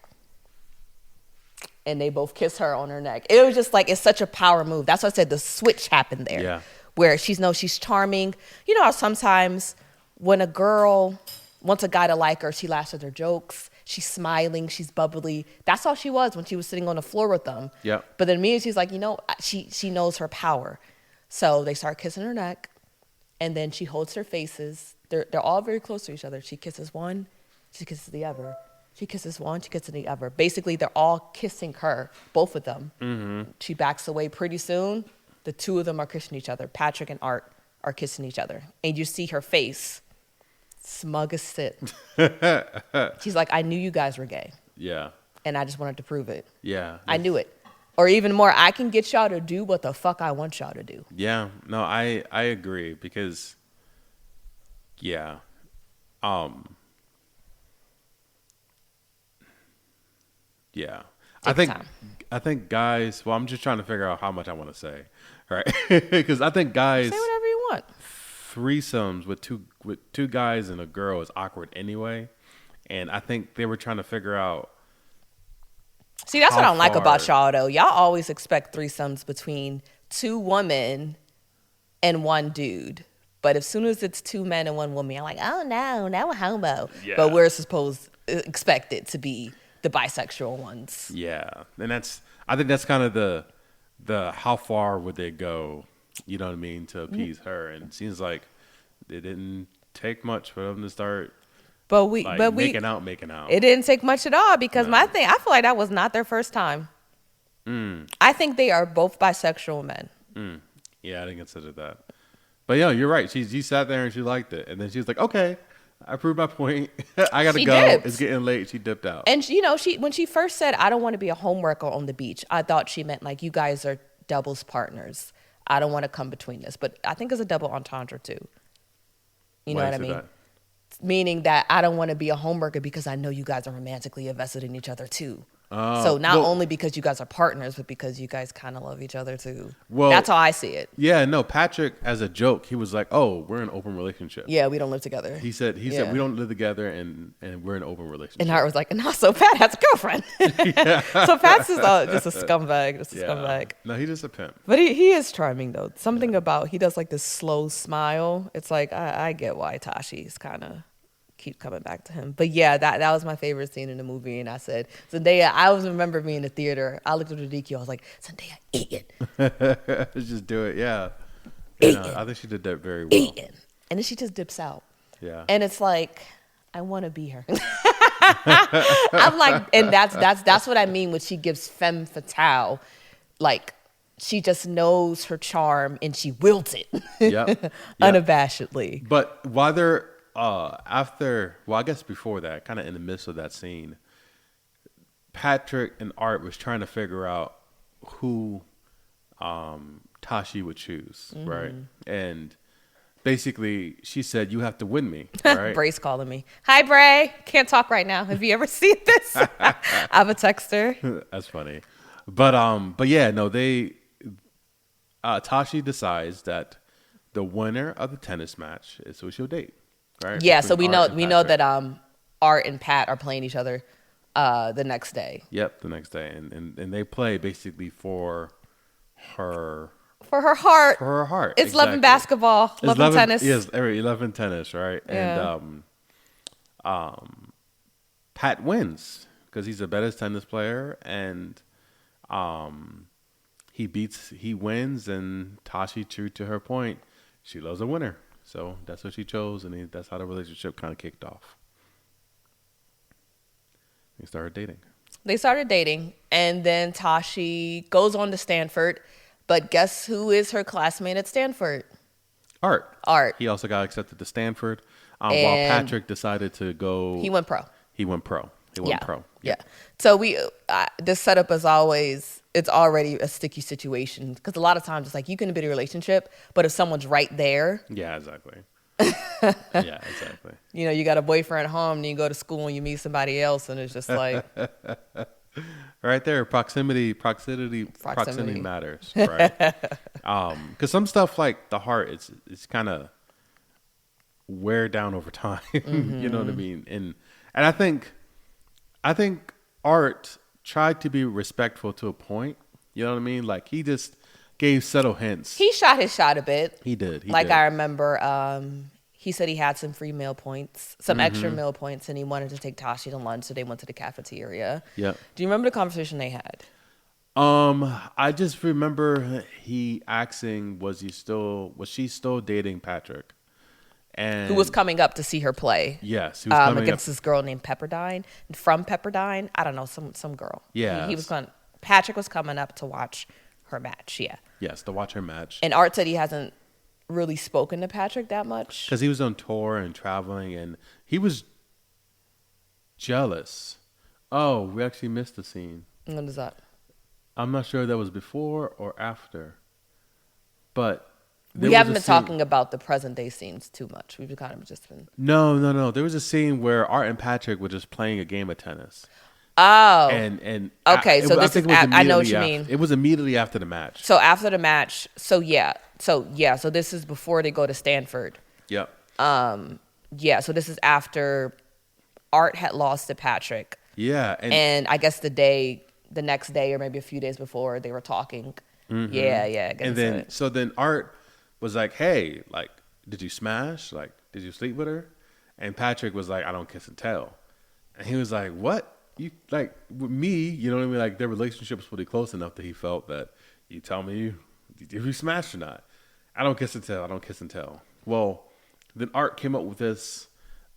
A: and they both kiss her on her neck. It was just like, it's such a power move. That's why I said the switch happened there.
B: Yeah.
A: Where she's charming. You know how sometimes when a girl wants a guy to like her, she laughs at their jokes. She's smiling. She's bubbly. That's all she was when she was sitting on the floor with them.
B: Yeah.
A: But then me, she's like, you know, she knows her power. So they start kissing her neck. And then she holds their faces. They're all very close to each other. She kisses one. She kisses the other. She kisses one. She kisses the other. Basically, they're all kissing her, both of them. Mm-hmm. She backs away pretty soon. The two of them are kissing each other. Patrick and Art are kissing each other. And you see her face, smug as shit. She's like, I knew you guys were gay.
B: Yeah.
A: And I just wanted to prove it.
B: Yeah.
A: I knew it. Or even more, I can get y'all to do what the fuck I want y'all to do.
B: Yeah. No, I agree because yeah. Yeah.
A: Take your time.
B: I think guys, well, I'm just trying to figure out how much I want to say, right? Because I think guys
A: Say whatever you want.
B: threesomes with two guys and a girl is awkward anyway. And I think they were trying to figure out
A: See, that's what I
B: How
A: don't like about
B: far-
A: y'all, though. Y'all always expect threesomes between two women and one dude. But as soon as it's two men and one woman, I'm like, oh, no, now we're homo.
B: Yeah.
A: But we're expect it to be the bisexual ones.
B: yeah. And I think that's kind of the how far would they go, you know what I mean, to appease her. And it seems like it didn't take much for them to start
A: But we,
B: making out.
A: it didn't take much at all because I feel like that was not their first time. I think they are both bisexual men.
B: Yeah, I didn't consider that. But yeah, you're right. She sat there and she liked it. And then she was like, okay, I proved my point. I got to
A: She
B: go.
A: dipped.
B: It's getting late. She dipped out.
A: And when she first said, I don't want to be a homeworker on the beach, I thought she meant like, you guys are doubles partners. I don't want to come between this. But I think it's a double entendre too. You know
B: Why
A: what I
B: is it
A: mean?
B: that?
A: Meaning that I don't want to be a homeworker because I know you guys are romantically invested in each other too.
B: Oh,
A: So not
B: well-
A: only because you guys are partners, but because you guys kind of love each other too.
B: Well-
A: That's how I see it.
B: Yeah, no, Patrick, as a joke, he was like, oh, we're in an open relationship.
A: Yeah, we don't live together.
B: He said
A: Yeah.
B: we don't live together and we're in an open relationship.
A: And Hart was like, and also Pat has a girlfriend. So Pat's just a scumbag, just a
B: yeah.
A: scumbag.
B: No, he's just a pimp.
A: But he is charming though. Something about he does like this slow smile. It's like I get why Tashi's kind of keep coming back to him. But yeah, that was my favorite scene in the movie. And I said, Zendaya, I always remember me in the theater. I looked at the DQ. I was like, Zendaya, eating,
B: Just do it, yeah.
A: Eating.
B: I think she did that very well.
A: eating. And then she just dips out.
B: Yeah.
A: And it's like, I want to be her. I'm like, and that's what I mean when she gives femme fatale. Like, she just knows her charm and she wields it
B: Yep.
A: unabashedly.
B: But while they're after, well, I guess before that, kind of in the midst of that scene, Patrick and Art was trying to figure out who Tashi would choose, right? And basically she said, "You have to win me." Right?
A: Bray's calling me. Hi, Bray. Can't talk right now. Have you ever seen this? I have a texter.
B: That's funny. But yeah, no, they Tashi decides that the winner of the tennis match is who she'll date. Right?
A: Yeah, so
B: Between
A: we
B: Art
A: know
B: and
A: we know
B: Patrick.
A: that Art and Pat are playing each other the next day.
B: Yep, the next day. And they play basically for her
A: For her heart.
B: for her heart.
A: It's loving
B: Exactly.
A: basketball,
B: It's
A: loving tennis.
B: Yes, 11 tennis, right?
A: Yeah.
B: And Pat wins because he's the best tennis player, and he wins, and Tashi, true to her point, she loves a winner. So that's what she chose, and that's how the relationship kind of kicked off. They started dating.
A: They started dating, and then Tashi goes on to Stanford. But guess who is her classmate at Stanford?
B: Art.
A: Art.
B: He also got accepted to Stanford, while
A: And
B: Patrick decided to go.
A: He went pro.
B: He went pro. He went pro.
A: Yeah. So this setup is always, it's already a sticky situation because a lot of times it's like you can be in a relationship, but if someone's right there,
B: Yeah, exactly. Yeah, exactly.
A: you know, you got a boyfriend at home and you go to school and you meet somebody else and it's just like,
B: Right there, proximity matters, right? Because some stuff like the heart, it's kind of wear down over time. You know what I mean? And I think Art tried to be respectful to a point. You know what I mean? Like he just gave subtle hints.
A: he shot his shot a bit.
B: He did.
A: I remember he said he had some free meal points, some extra meal points, and he wanted to take Tashi to lunch, so they went to the cafeteria.
B: Yep.
A: Do you remember the conversation they had?
B: I just remember he asking, was she still dating Patrick? And
A: Who was coming up to see her play?
B: Yes, he was coming up.
A: Against this girl named Pepperdine, from Pepperdine. I don't know, some girl.
B: Yes.
A: He was going. Patrick was coming up to watch her match. Yeah.
B: Yes, to watch her match.
A: And Art said he hasn't really spoken to Patrick that much.
B: Because he was on tour and traveling, and he was jealous. Oh, we actually missed the scene.
A: What is that?
B: I'm not sure if that was before or after, but there
A: We
B: was
A: haven't
B: a
A: been
B: scene-
A: talking about the present day scenes too much. We've kind of just been.
B: No. There was a scene where Art and Patrick were just playing a game of tennis.
A: Oh.
B: And
A: Okay, so this
B: think
A: is
B: it was
A: I know what
B: immediately
A: you
B: after-
A: mean.
B: It was immediately after the match.
A: So after the match. So this is before they go to Stanford.
B: Yep.
A: Yeah. So this is after Art had lost to Patrick.
B: Yeah,
A: And I guess the next day or maybe a few days before they were talking. Yeah. I guess
B: and then Art was like, "Hey, like, did you smash? Like, did you sleep with her?" And Patrick was like, "I don't kiss and tell." And he was like, "What? You like with me? You know what I mean? Like, their relationship was pretty close enough that he felt that you tell me if you smashed or not. I don't kiss and tell. I don't kiss and tell." Well, then Art came up with this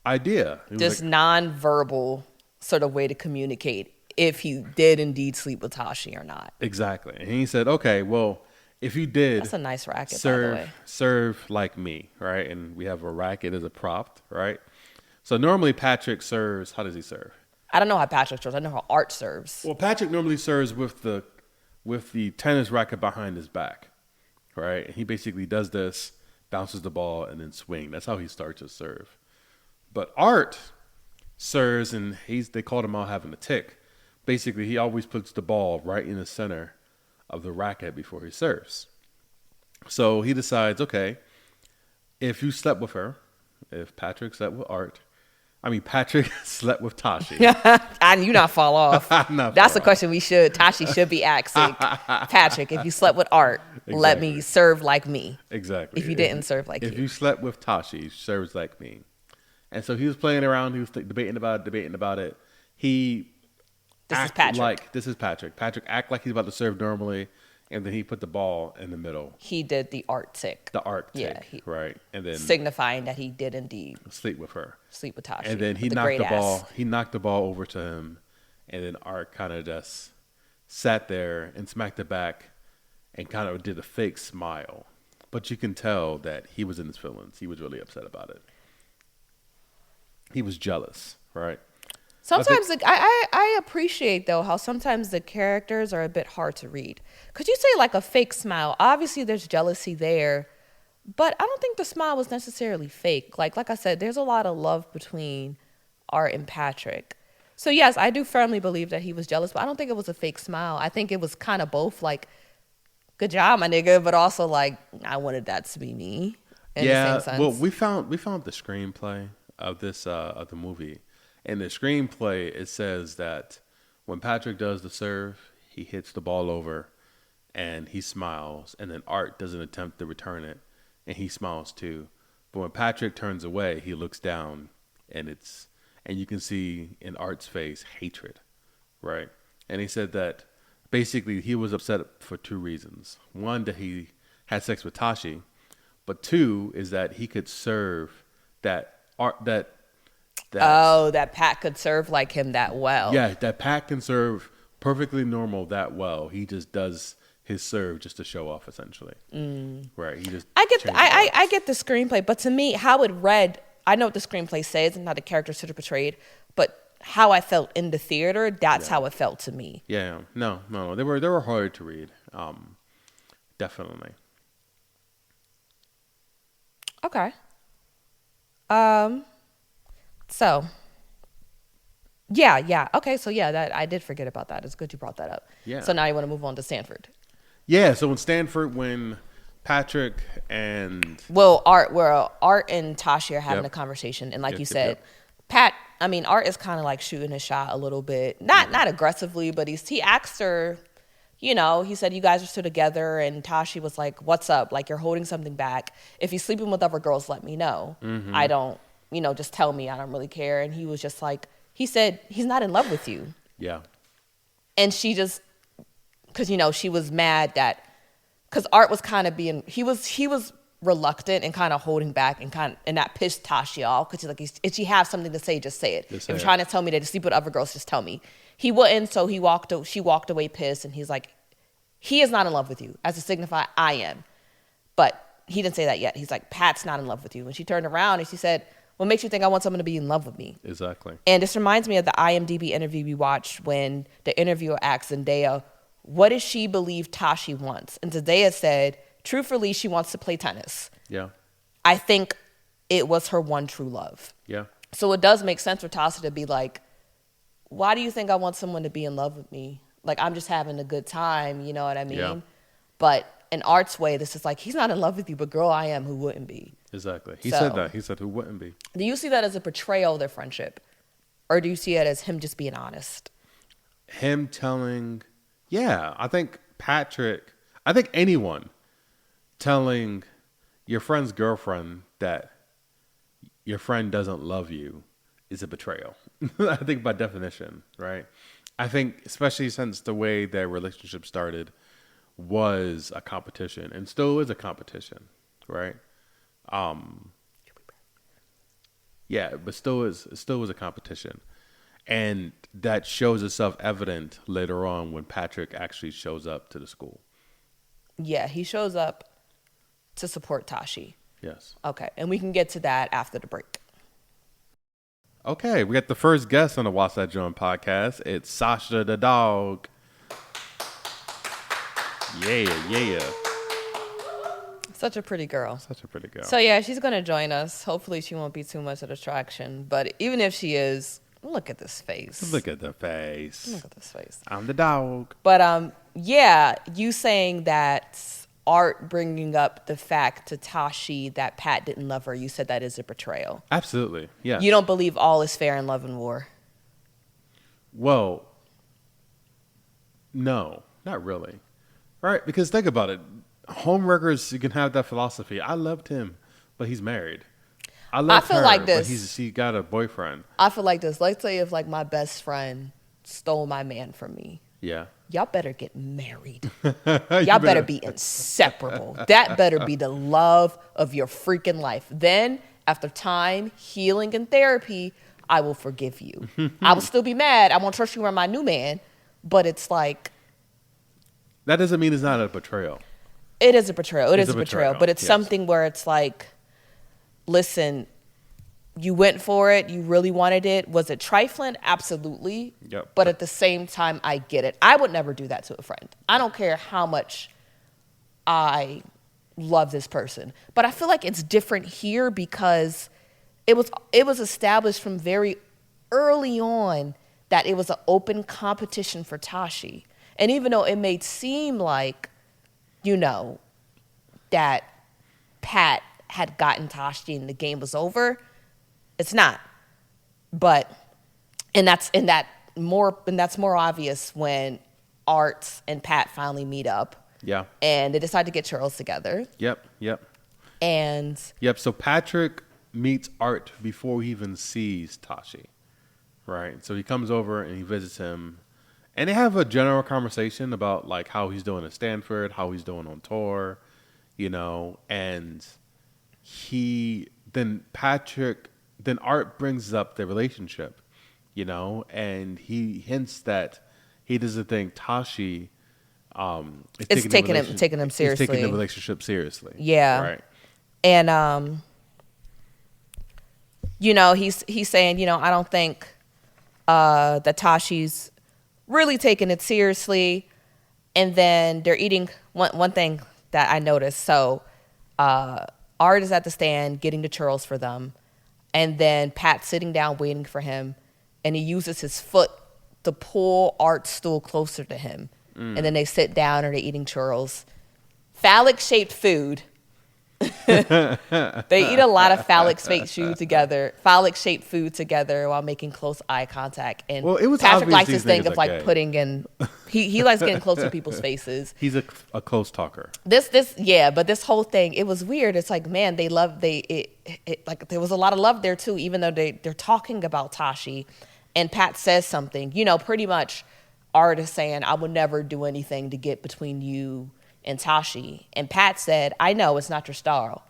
B: idea. He was
A: this
B: like,
A: non-verbal sort of way to communicate if he did indeed sleep with Tashi or not.
B: exactly, and he said, "Okay, well, if you did,
A: That's a nice racket, by the way.
B: serve like me, right?" And we have a racket as a prop, right? So normally Patrick serves. How does he serve?
A: I don't know how Patrick serves. I know how Art serves.
B: Well, Patrick normally serves with the tennis racket behind his back, right? And he basically does this, bounces the ball, and then swing. That's how he starts his serve. But Art serves, and they called him out having a tick. Basically, he always puts the ball right in the center of the racket before he serves. So he decides, okay, if you slept with her, if Patrick slept with Patrick slept with Tashi.
A: I you not fall off.
B: Not
A: That's
B: fall
A: a question Tashi should be asking. Patrick, if you slept with Art, let me
B: Exactly.
A: serve like me.
B: Exactly.
A: If you didn't serve like
B: if
A: you.
B: you slept with Tashi, serves like me. And so he was playing around. He was debating about it.
A: This is Patrick.
B: This is Patrick. Patrick act like he's about to serve normally, and then he put the ball in the middle.
A: He did the Art tick,
B: The Art
A: Yeah,
B: tick, right? And then
A: signifying that he did indeed
B: sleep with her.
A: sleep with Tashi.
B: And then he
A: with
B: knocked
A: great
B: the ball.
A: ass.
B: He knocked the ball over to him, and then Art kind of just sat there and smacked it back, and kind of did a fake smile. But you can tell that he was in his feelings. He was really upset about it. He was jealous, right?
A: Sometimes I appreciate though how sometimes the characters are a bit hard to read. Could you say like a fake smile? Obviously there's jealousy there, But I don't think the smile was necessarily fake. Like I said, there's a lot of love between Art and Patrick. So yes, I do firmly believe that he was jealous, but I don't think it was a fake smile. I think it was kind of both like, good job, my nigga, but also like, I wanted that to be me. In the same sense.
B: Well, we found the screenplay of this of the movie. In the screenplay, it says that when Patrick does the serve, he hits the ball over and he smiles, and then Art does an attempt to return it, and he smiles too. But when Patrick turns away, he looks down, and you can see in Art's face hatred, right? And he said that basically he was upset for two reasons. One, that he had sex with Tashi, but two is that he could serve that
A: that Pat could serve like him that well.
B: Yeah, that Pat can serve perfectly normal that well. He just does his serve just to show off, essentially. Right? He just.
A: I get the screenplay, but to me, how it read, I know what the screenplay says and how the characters sort of portrayed, but how I felt in the theater, that's how it felt to me.
B: Yeah, no, they were hard to read. Definitely.
A: Okay. So. Yeah. Okay, so yeah, that I did forget about that. It's good you brought that up.
B: Yeah.
A: So now you want to move on to Stanford.
B: Yeah. So in Stanford, when Patrick and
A: Art and Tashi are having a conversation, and like you said, Art is kind of like shooting his shot a little bit, not aggressively, but he asked her, he said, you guys are still together, and Tashi was like, what's up? Like, you're holding something back. If he's sleeping with other girls, let me know. I don't, just tell me. I don't really care. And he was just like, he said, he's not in love with you.
B: Yeah.
A: And she just, because, she was mad because Art was kind of being, he was reluctant and kind of holding back and that pissed Tashi off, because he's like, if you have something to say, just say it. If you're trying to tell me that to sleep with other girls, just tell me. He wouldn't, so she walked away pissed, and he's like, he is not in love with you. As a signify, I am. But he didn't say that yet. He's like, Pat's not in love with you. And she turned around and she said, what makes you think I want someone to be in love with me?
B: Exactly.
A: And this reminds me of the IMDb interview we watched when the interviewer asked Zendaya, what does she believe Tashi wants? And Zendaya said, truthfully, she wants to play tennis.
B: Yeah.
A: I think it was her one true love.
B: Yeah.
A: So it does make sense for Tashi to be like, why do you think I want someone to be in love with me? Like, I'm just having a good time, you know what I mean?
B: Yeah.
A: But in Art's way, this is like, he's not in love with you, but girl, I am, who wouldn't be?
B: Exactly. He said that. He said, who wouldn't be?
A: Do you see that as a betrayal of their friendship? Or do you see it as him just being honest?
B: Him telling, I think anyone telling your friend's girlfriend that your friend doesn't love you is a betrayal. I think by definition, right? I think especially since the way their relationship started was a competition and still is a competition, right? But still was a competition. And that shows itself evident later on when Patrick actually shows up to the school.
A: Yeah, he shows up to support Tashi.
B: Yes.
A: Okay, and we can get to that after the break.
B: Okay, we got the first guest on the Watch That Joint podcast. It's Sasha the dog. Yeah.
A: Such a pretty girl. So yeah, she's going to join us. Hopefully she won't be too much of a distraction. But even if she is, look at this face.
B: Look at the face.
A: Look at this face.
B: I'm the dog.
A: But you saying that Art bringing up the fact to Tashi that Pat didn't love her, you said that is a betrayal.
B: Absolutely, yeah.
A: You don't believe all is fair in love and war?
B: Well, no, not really. Right? Because think about it. Homewreckers, you can have that philosophy. I loved him, but he's married. I feel
A: like this.
B: But he got a boyfriend.
A: I feel like this. Let's say if like my best friend stole my man from me.
B: Yeah.
A: Y'all better get married. Y'all better be inseparable. That better be the love of your freaking life. Then, after time, healing, and therapy, I will forgive you. I will still be mad. I won't trust you around my new man. But it's like...
B: That doesn't mean it's not a betrayal.
A: It is a betrayal. It is a betrayal. But it's something where it's like, listen, you went for it. You really wanted it. Was it trifling? Absolutely.
B: Yep.
A: But at the same time, I get it. I would never do that to a friend. I don't care how much I love this person. But I feel like it's different here because it was established from very early on that it was an open competition for Tashi. And even though it may seem like, you know, that Pat had gotten Tashi and the game was over, it's not. But that's more obvious when Art and Pat finally meet up.
B: Yeah.
A: And they decide to get Charles together.
B: Yep.
A: And
B: So Patrick meets Art before he even sees Tashi. Right. So he comes over and he visits him. And they have a general conversation about like how he's doing at Stanford, how he's doing on tour, you know, and then Art brings up their relationship, you know, and he hints that he doesn't think Tashi is taking him seriously. He's taking the relationship seriously.
A: Yeah.
B: Right.
A: And you know, he's saying, you know, I don't think that Tashi's really taking it seriously. And then they're eating one thing that I noticed. So Art is at the stand getting the churros for them. And then Pat's sitting down waiting for him. And he uses his foot to pull Art's stool closer to him. And then they sit down and they're eating churros. Phallic-shaped food. They eat a lot of phallic-shaped food together while making close eye contact. And
B: well, it was
A: Patrick likes this
B: these
A: thing
B: niggas
A: of like
B: gay.
A: putting in. He likes getting close to people's faces.
B: He's a close talker.
A: But this whole thing, it was weird. It's like, man, like there was a lot of love there too, even though they're talking about Tashi, and Pat says something, you know, pretty much Art is saying, I would never do anything to get between you and Tashi. And Pat said, I know it's not your style.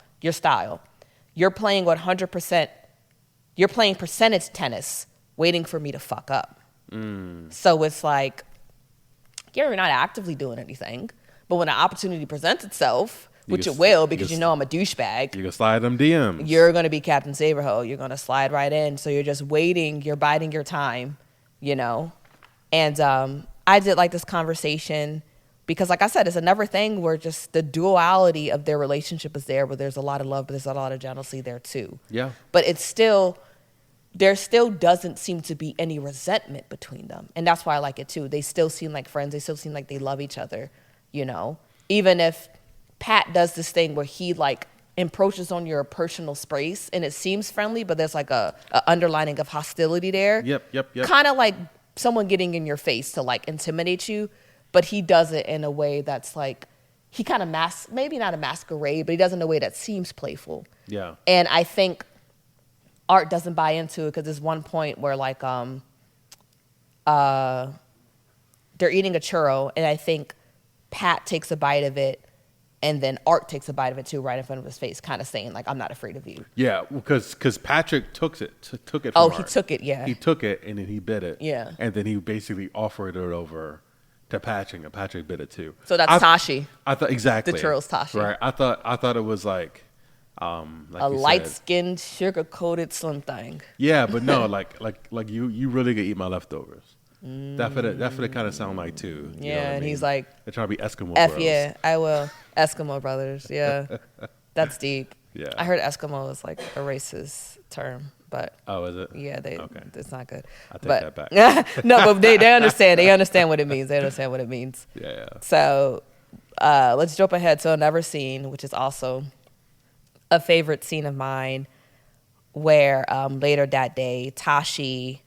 A: You're playing 100%. You're playing percentage tennis, waiting for me to fuck up. So it's like, you're not actively doing anything, but when an opportunity presents itself, which it will, because you know I'm a douchebag.
B: You can slide them DMs.
A: You're going to be Captain Saberho. You're going to slide right in. So you're just waiting. You're biding your time, you know. And I did like this conversation because, like I said, it's another thing where just the duality of their relationship is there, where there's a lot of love, but there's a lot of jealousy there too.
B: Yeah.
A: But there still doesn't seem to be any resentment between them. And that's why I like it too. They still seem like friends. They still seem like they love each other, you know. Even if Pat does this thing where he like encroaches on your personal space and it seems friendly, but there's like a underlining of hostility there.
B: Yep.
A: Kind of like someone getting in your face to like intimidate you, but he does it in a way that's like, he kind of maybe not a masquerade, but he does it in a way that seems playful.
B: Yeah.
A: And I think Art doesn't buy into it because there's one point where like they're eating a churro, and I think Pat takes a bite of it, and then Art takes a bite of it too, right in front of his face, kind of saying like, "I'm not afraid of you."
B: Yeah, because Patrick took it. From
A: Oh, he
B: Art.
A: took it. Yeah.
B: He took it and then he bit it.
A: Yeah.
B: And then he basically offered it over to Patrick, and Patrick bit it too.
A: So that's Tashi.
B: I thought exactly
A: The churros Tashi.
B: Right. I thought it was like
A: A
B: you
A: light
B: said.
A: skinned, sugar coated slim thing.
B: Yeah, but no, like you really could eat my leftovers. That for the kind of sound like too. You know
A: Yeah,
B: what I
A: and
B: mean?
A: he's like,
B: they're trying to be Eskimo
A: F
B: bros.
A: yeah, I will. Eskimo brothers. Yeah. That's deep.
B: Yeah.
A: I heard Eskimo is like a racist term, but
B: Oh, is it?
A: yeah,
B: Okay.
A: it's not good.
B: I take
A: But-
B: that back.
A: No, but they understand. They understand what it means. They understand what it means.
B: Yeah.
A: So let's jump ahead to another scene, which is also a favorite scene of mine, where later that day, Tashi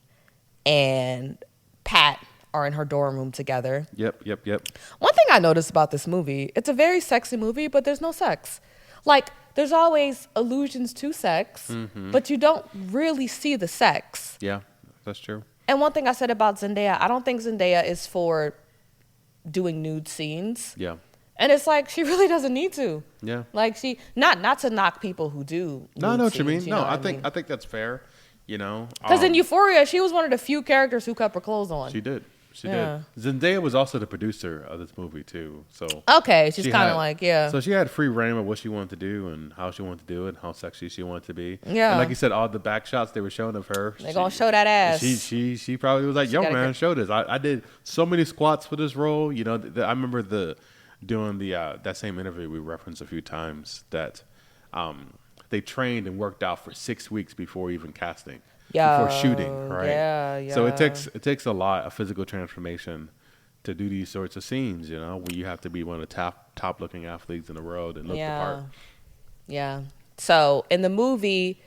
A: and Pat are in her dorm room together.
B: Yep.
A: One thing I noticed about this movie, it's a very sexy movie, but there's no sex. Like, there's always allusions to sex, but you don't really see the sex.
B: Yeah, that's true.
A: And one thing I said about Zendaya, I don't think Zendaya is for doing nude scenes.
B: Yeah.
A: And it's like, she really doesn't need to.
B: Yeah.
A: Like, she, not to knock people who do.
B: No, I know what you mean.
A: know
B: No,
A: what
B: I think that's fair. You know,
A: Because in Euphoria, she was one of the few characters who kept her clothes on.
B: she did.
A: Yeah.
B: Zendaya was also the producer of this movie too. So
A: Okay, she's
B: she
A: kind
B: had-
A: of like, yeah.
B: So she had free reign of what she wanted to do and how she wanted to do it, and how sexy she wanted to be.
A: Yeah.
B: And like you said, all the back shots they were showing of her.
A: They're going to show that ass.
B: She probably was like, "Yo,
A: gotta
B: man,
A: get-
B: show this." I did so many squats for this role. You know, I remember doing the that same interview we referenced a few times that they trained and worked out for 6 weeks before even casting, before shooting, right?
A: Yeah,
B: So
A: yeah.
B: it takes a lot of physical transformation to do these sorts of scenes, you know, where you have to be one of the top looking athletes in the world and look the part.
A: Yeah. So in the movie,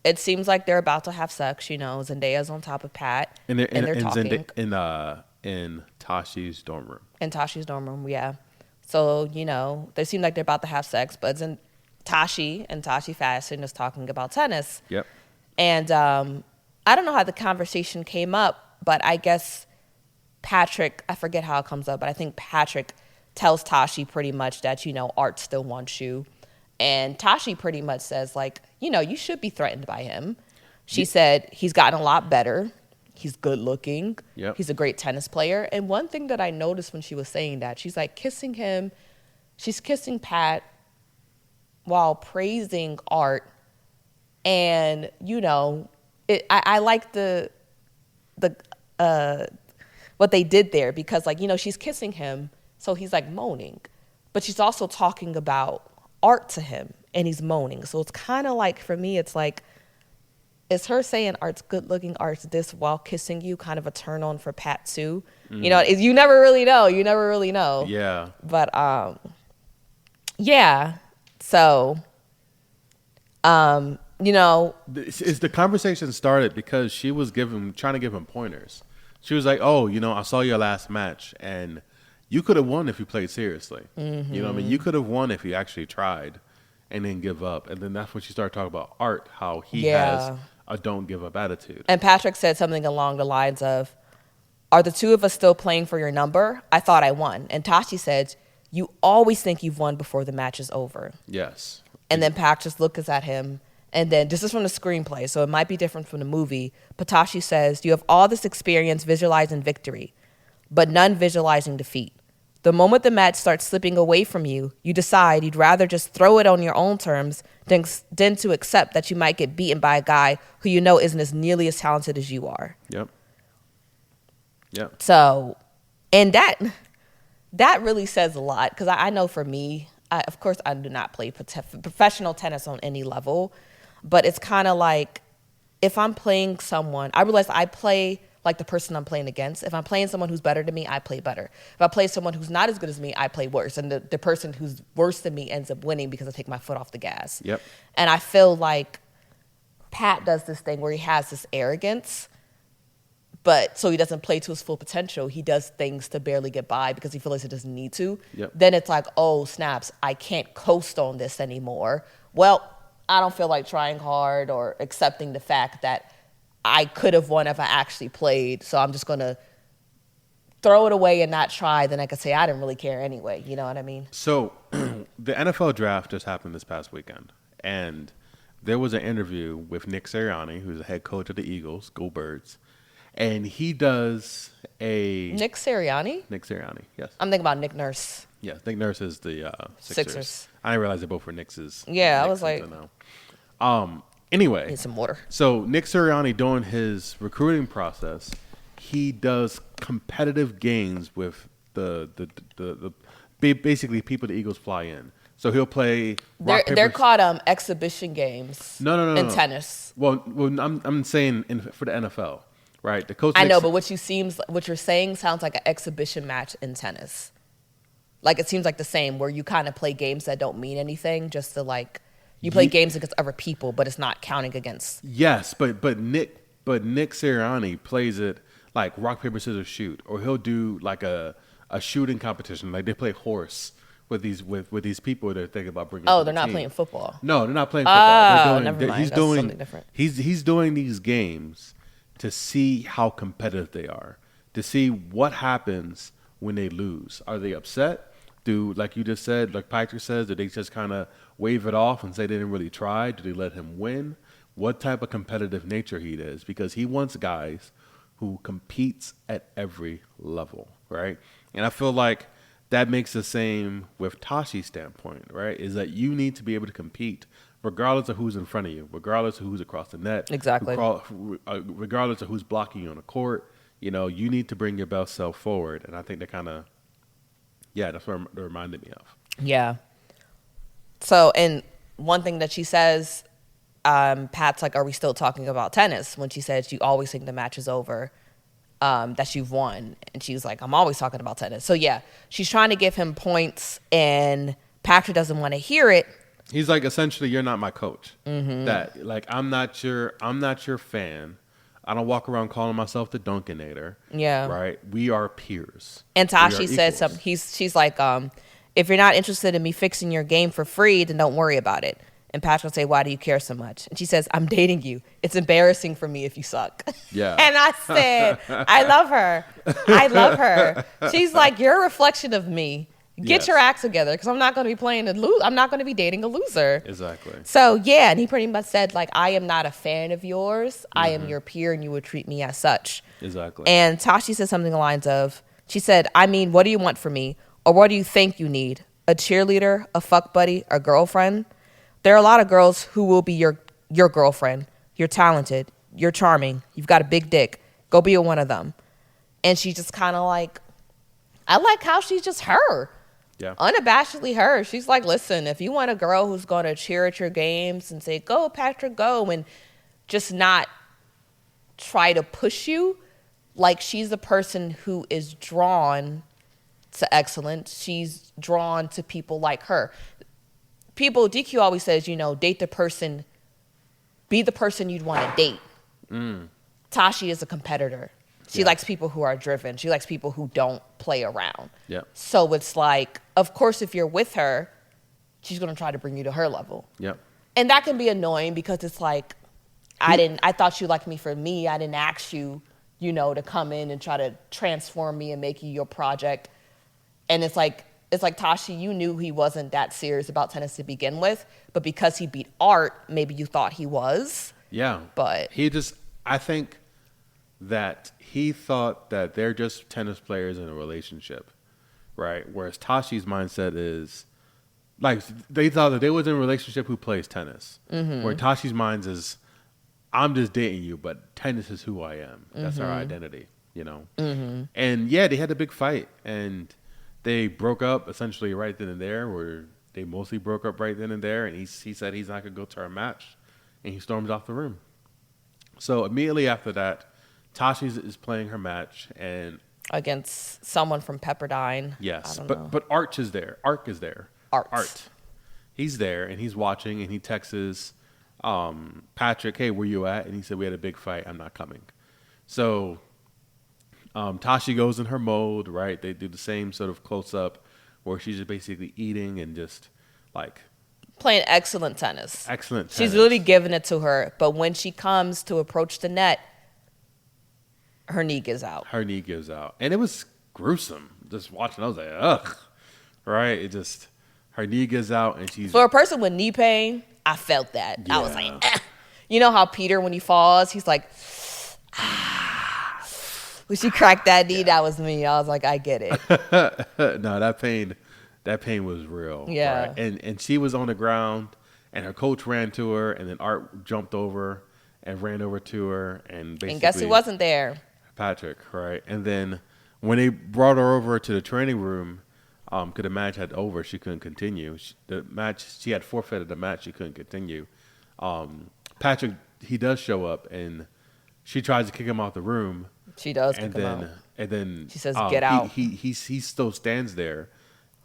A: it seems like they're about to have sex. You know, Zendaya's on top of Pat, and they're talking
B: In Tashi's dorm room.
A: in Tashi's dorm room. Yeah. So you know, they seem like they're about to have sex, but Tashi and Tashi Fashion is talking about tennis.
B: Yep.
A: And I don't know how the conversation came up, but I guess Patrick, I forget how it comes up, but I think Patrick tells Tashi pretty much that, you know, Art still wants you. And Tashi pretty much says, like, you know, you should be threatened by him. She said he's gotten a lot better. He's good looking.
B: Yep.
A: He's a great tennis player. And one thing that I noticed when she was saying that, she's like kissing him. She's kissing Pat while praising Art. And, you know, I like the what they did there, because, like, you know, she's kissing him, so he's like moaning, but she's also talking about Art to him and he's moaning. So it's kind of like, for me, it's like, is her saying Art's good looking, Art's this, while kissing you, kind of a turn on for Pat too? You know, you never really know.
B: Yeah.
A: But yeah. So you know,
B: Is the conversation started because she was trying to give him pointers. She was like, "Oh, you know, I saw your last match, and you could have won if you played seriously.
A: Mm-hmm.
B: You know what I mean? You could have won if you actually tried and didn't give up." And then that's when she started talking about Art, how he has a don't give up attitude.
A: and Patrick said something along the lines of, "Are the two of us still playing for your number? I thought I won." And Tashi said, "You always think you've won before the match is over."
B: Yes.
A: And then Pat just looks at him. And then this is from the screenplay, so it might be different from the movie. Patashi says, "You have all this experience visualizing victory, but none visualizing defeat. The moment the match starts slipping away from you, you decide you'd rather just throw it on your own terms than to accept that you might get beaten by a guy who you know isn't as nearly as talented as you are."
B: Yep. Yep.
A: So, and that really says a lot, because I know for me, of course, I do not play professional tennis on any level, but it's kind of like, if I'm playing someone, I realize I play like the person I'm playing against. If I'm playing someone who's better than me, I play better. If I play someone who's not as good as me, I play worse. And the person who's worse than me ends up winning because I take my foot off the gas.
B: Yep.
A: And I feel like Pat does this thing where he has this arrogance, but so he doesn't play to his full potential. He does things to barely get by because he feels like he doesn't need to.
B: Yep.
A: Then it's like, oh, snaps, I can't coast on this anymore. Well, I don't feel like trying hard or accepting the fact that I could have won if I actually played, so I'm just going to throw it away and not try. Then I could say I didn't really care anyway. You know what I mean?
B: So the NFL draft just happened this past weekend, and there was an interview with Nick Sirianni, who's the head coach of the Eagles, Go Birds, and he does a
A: Nick Sirianni?
B: Nick Sirianni, yes.
A: I'm thinking about Nick Nurse.
B: Yes, Nick Nurse is the
A: Sixers.
B: I didn't realize they both were Knicks'.
A: Yeah, I
B: Knicks
A: was like-
B: until now. Anyway,
A: Need some water.
B: so Nick Sirianni, during his recruiting process, he does competitive games with the basically people the Eagles fly in. So he'll play rock,
A: They're
B: paper,
A: called exhibition games.
B: No.
A: In tennis.
B: Well, I'm saying for the NFL, right? The coach.
A: I know,
B: Nick-
A: but what you're saying sounds like an exhibition match in tennis. Like, it seems like the same, where you kind of play games that don't mean anything, just to, like, you play games against other people, but it's not counting against.
B: Yes, but Nick Sirianni plays it like rock, paper, scissors, shoot, or he'll do like a shooting competition. Like they play horse with these people they're thinking about bringing.
A: Oh,
B: to the
A: they're not
B: team.
A: playing football.
B: No, they're not playing football.
A: Oh, never mind. That's something different.
B: He's doing these games to see how competitive they are, to see what happens when they lose. Are they upset? Do, like you just said, like Patrick says, do they just kind of wave it off and say they didn't really try? Do they let him win? What type of competitive nature he is? Because he wants guys who competes at every level, right? And I feel like that makes the same with Tashi's standpoint, right? Is that you need to be able to compete regardless of who's in front of you, regardless of who's across the net.
A: Exactly.
B: Regardless of who's blocking you on the court. You know, you need to bring your best self forward. And I think Yeah, that's what it reminded me of.
A: Yeah. So, and one thing that she says, Pat's like, "Are we still talking about tennis?" When she says, "You always think the match is over, that you've won," and she's like, "I'm always talking about tennis." So yeah, she's trying to give him points, and Patrick doesn't want to hear it.
B: He's like, essentially, you're not my coach. That like I'm not your fan. I don't walk around calling myself the Dunkinator.
A: Yeah.
B: Right. We are peers.
A: And
B: We are
A: Tashi said
B: equals.
A: something. She's like, "If you're not interested in me fixing your game for free, then don't worry about it." And Patrick will say, "Why do you care so much?" And she says, "I'm dating you. It's embarrassing for me if you suck."
B: Yeah.
A: And I said, "I love her. I love her." She's like, "You're a reflection of me. Get
B: Yes.
A: your act together, because I'm not going to be playing a lose. I'm not going to be dating a loser."
B: Exactly.
A: So yeah, and he pretty much said like, "I am not a fan of yours. I am your peer, and you would treat me as such."
B: Exactly.
A: And Tashi said something along the lines of, she said, "I mean, what do you want from me? Or what do you think you need? A cheerleader, a fuck buddy, a girlfriend? There are a lot of girls who will be your girlfriend. You're talented. You're charming. You've got a big dick. Go be one of them." And she's just kind of like, I like how she's just her.
B: Yeah.
A: Unabashedly her. She's like, "Listen, if you want a girl who's going to cheer at your games and say, 'Go, Patrick, go,' and just not try to push you, like, she's the person who is drawn to excellence. She's drawn to people like her." DQ always says, date the person, be the person you'd want to date. Tashi is a competitor. She
B: Yeah.
A: likes people who are driven. She likes people who don't play around.
B: Yep.
A: So it's like, of course, if you're with her, she's going to try to bring you to her level.
B: Yep.
A: And that can be annoying, because it's like, I thought you liked me for me. I didn't ask you, to come in and try to transform me and make you your project. And it's like Tashi, you knew he wasn't that serious about tennis to begin with, but because he beat Art, maybe you thought he was.
B: Yeah.
A: But
B: I think that he thought that they're just tennis players in a relationship, right? Whereas Tashi's mindset is, like, they thought that they was in a relationship who plays tennis. Where Tashi's mind is, I'm just dating you, but tennis is who I am. That's our identity, And yeah, they had a big fight, and they broke up essentially right then and there, where they mostly broke up right then and there, and he said he's not going to go to our match, and he storms off the room. So immediately after that, Tashi is playing her match, and
A: against someone from Pepperdine.
B: yes,
A: I don't know.
B: but Arch is there. Arc is there.
A: Art.
B: He's there, and he's watching, and he texts Patrick, "Hey, where you at?" And he said, "We had a big fight. I'm not coming." So Tashi goes in her mode, right? They do the same sort of close up where she's just basically eating and just like
A: Playing excellent tennis.
B: excellent.
A: She's
B: tennis.
A: really giving it to her. But when she comes to approach the net, her knee gives out.
B: Her knee gives out, and it was gruesome. Just watching, I was like, ugh, right? It just her knee gives out, and she's
A: For a person with knee pain, I felt that. I was
B: Yeah.
A: like, eh. You know how Peter, when he falls, he's like, ah. When she cracked that knee, that was me. I was like, I get it.
B: no, that pain was real.
A: Yeah.
B: right? And she was on the ground, and her coach ran to her, and then Art jumped over and ran over to her, and basically
A: And guess who wasn't there?
B: Patrick, right? And then when they brought her over to the training room, because the match had over, she couldn't continue. She had forfeited the match. She couldn't continue. Patrick, he does show up, and she tries to kick him out the room.
A: She does
B: And
A: kick him
B: then,
A: out.
B: and then
A: She says, "Get out."
B: He still stands there.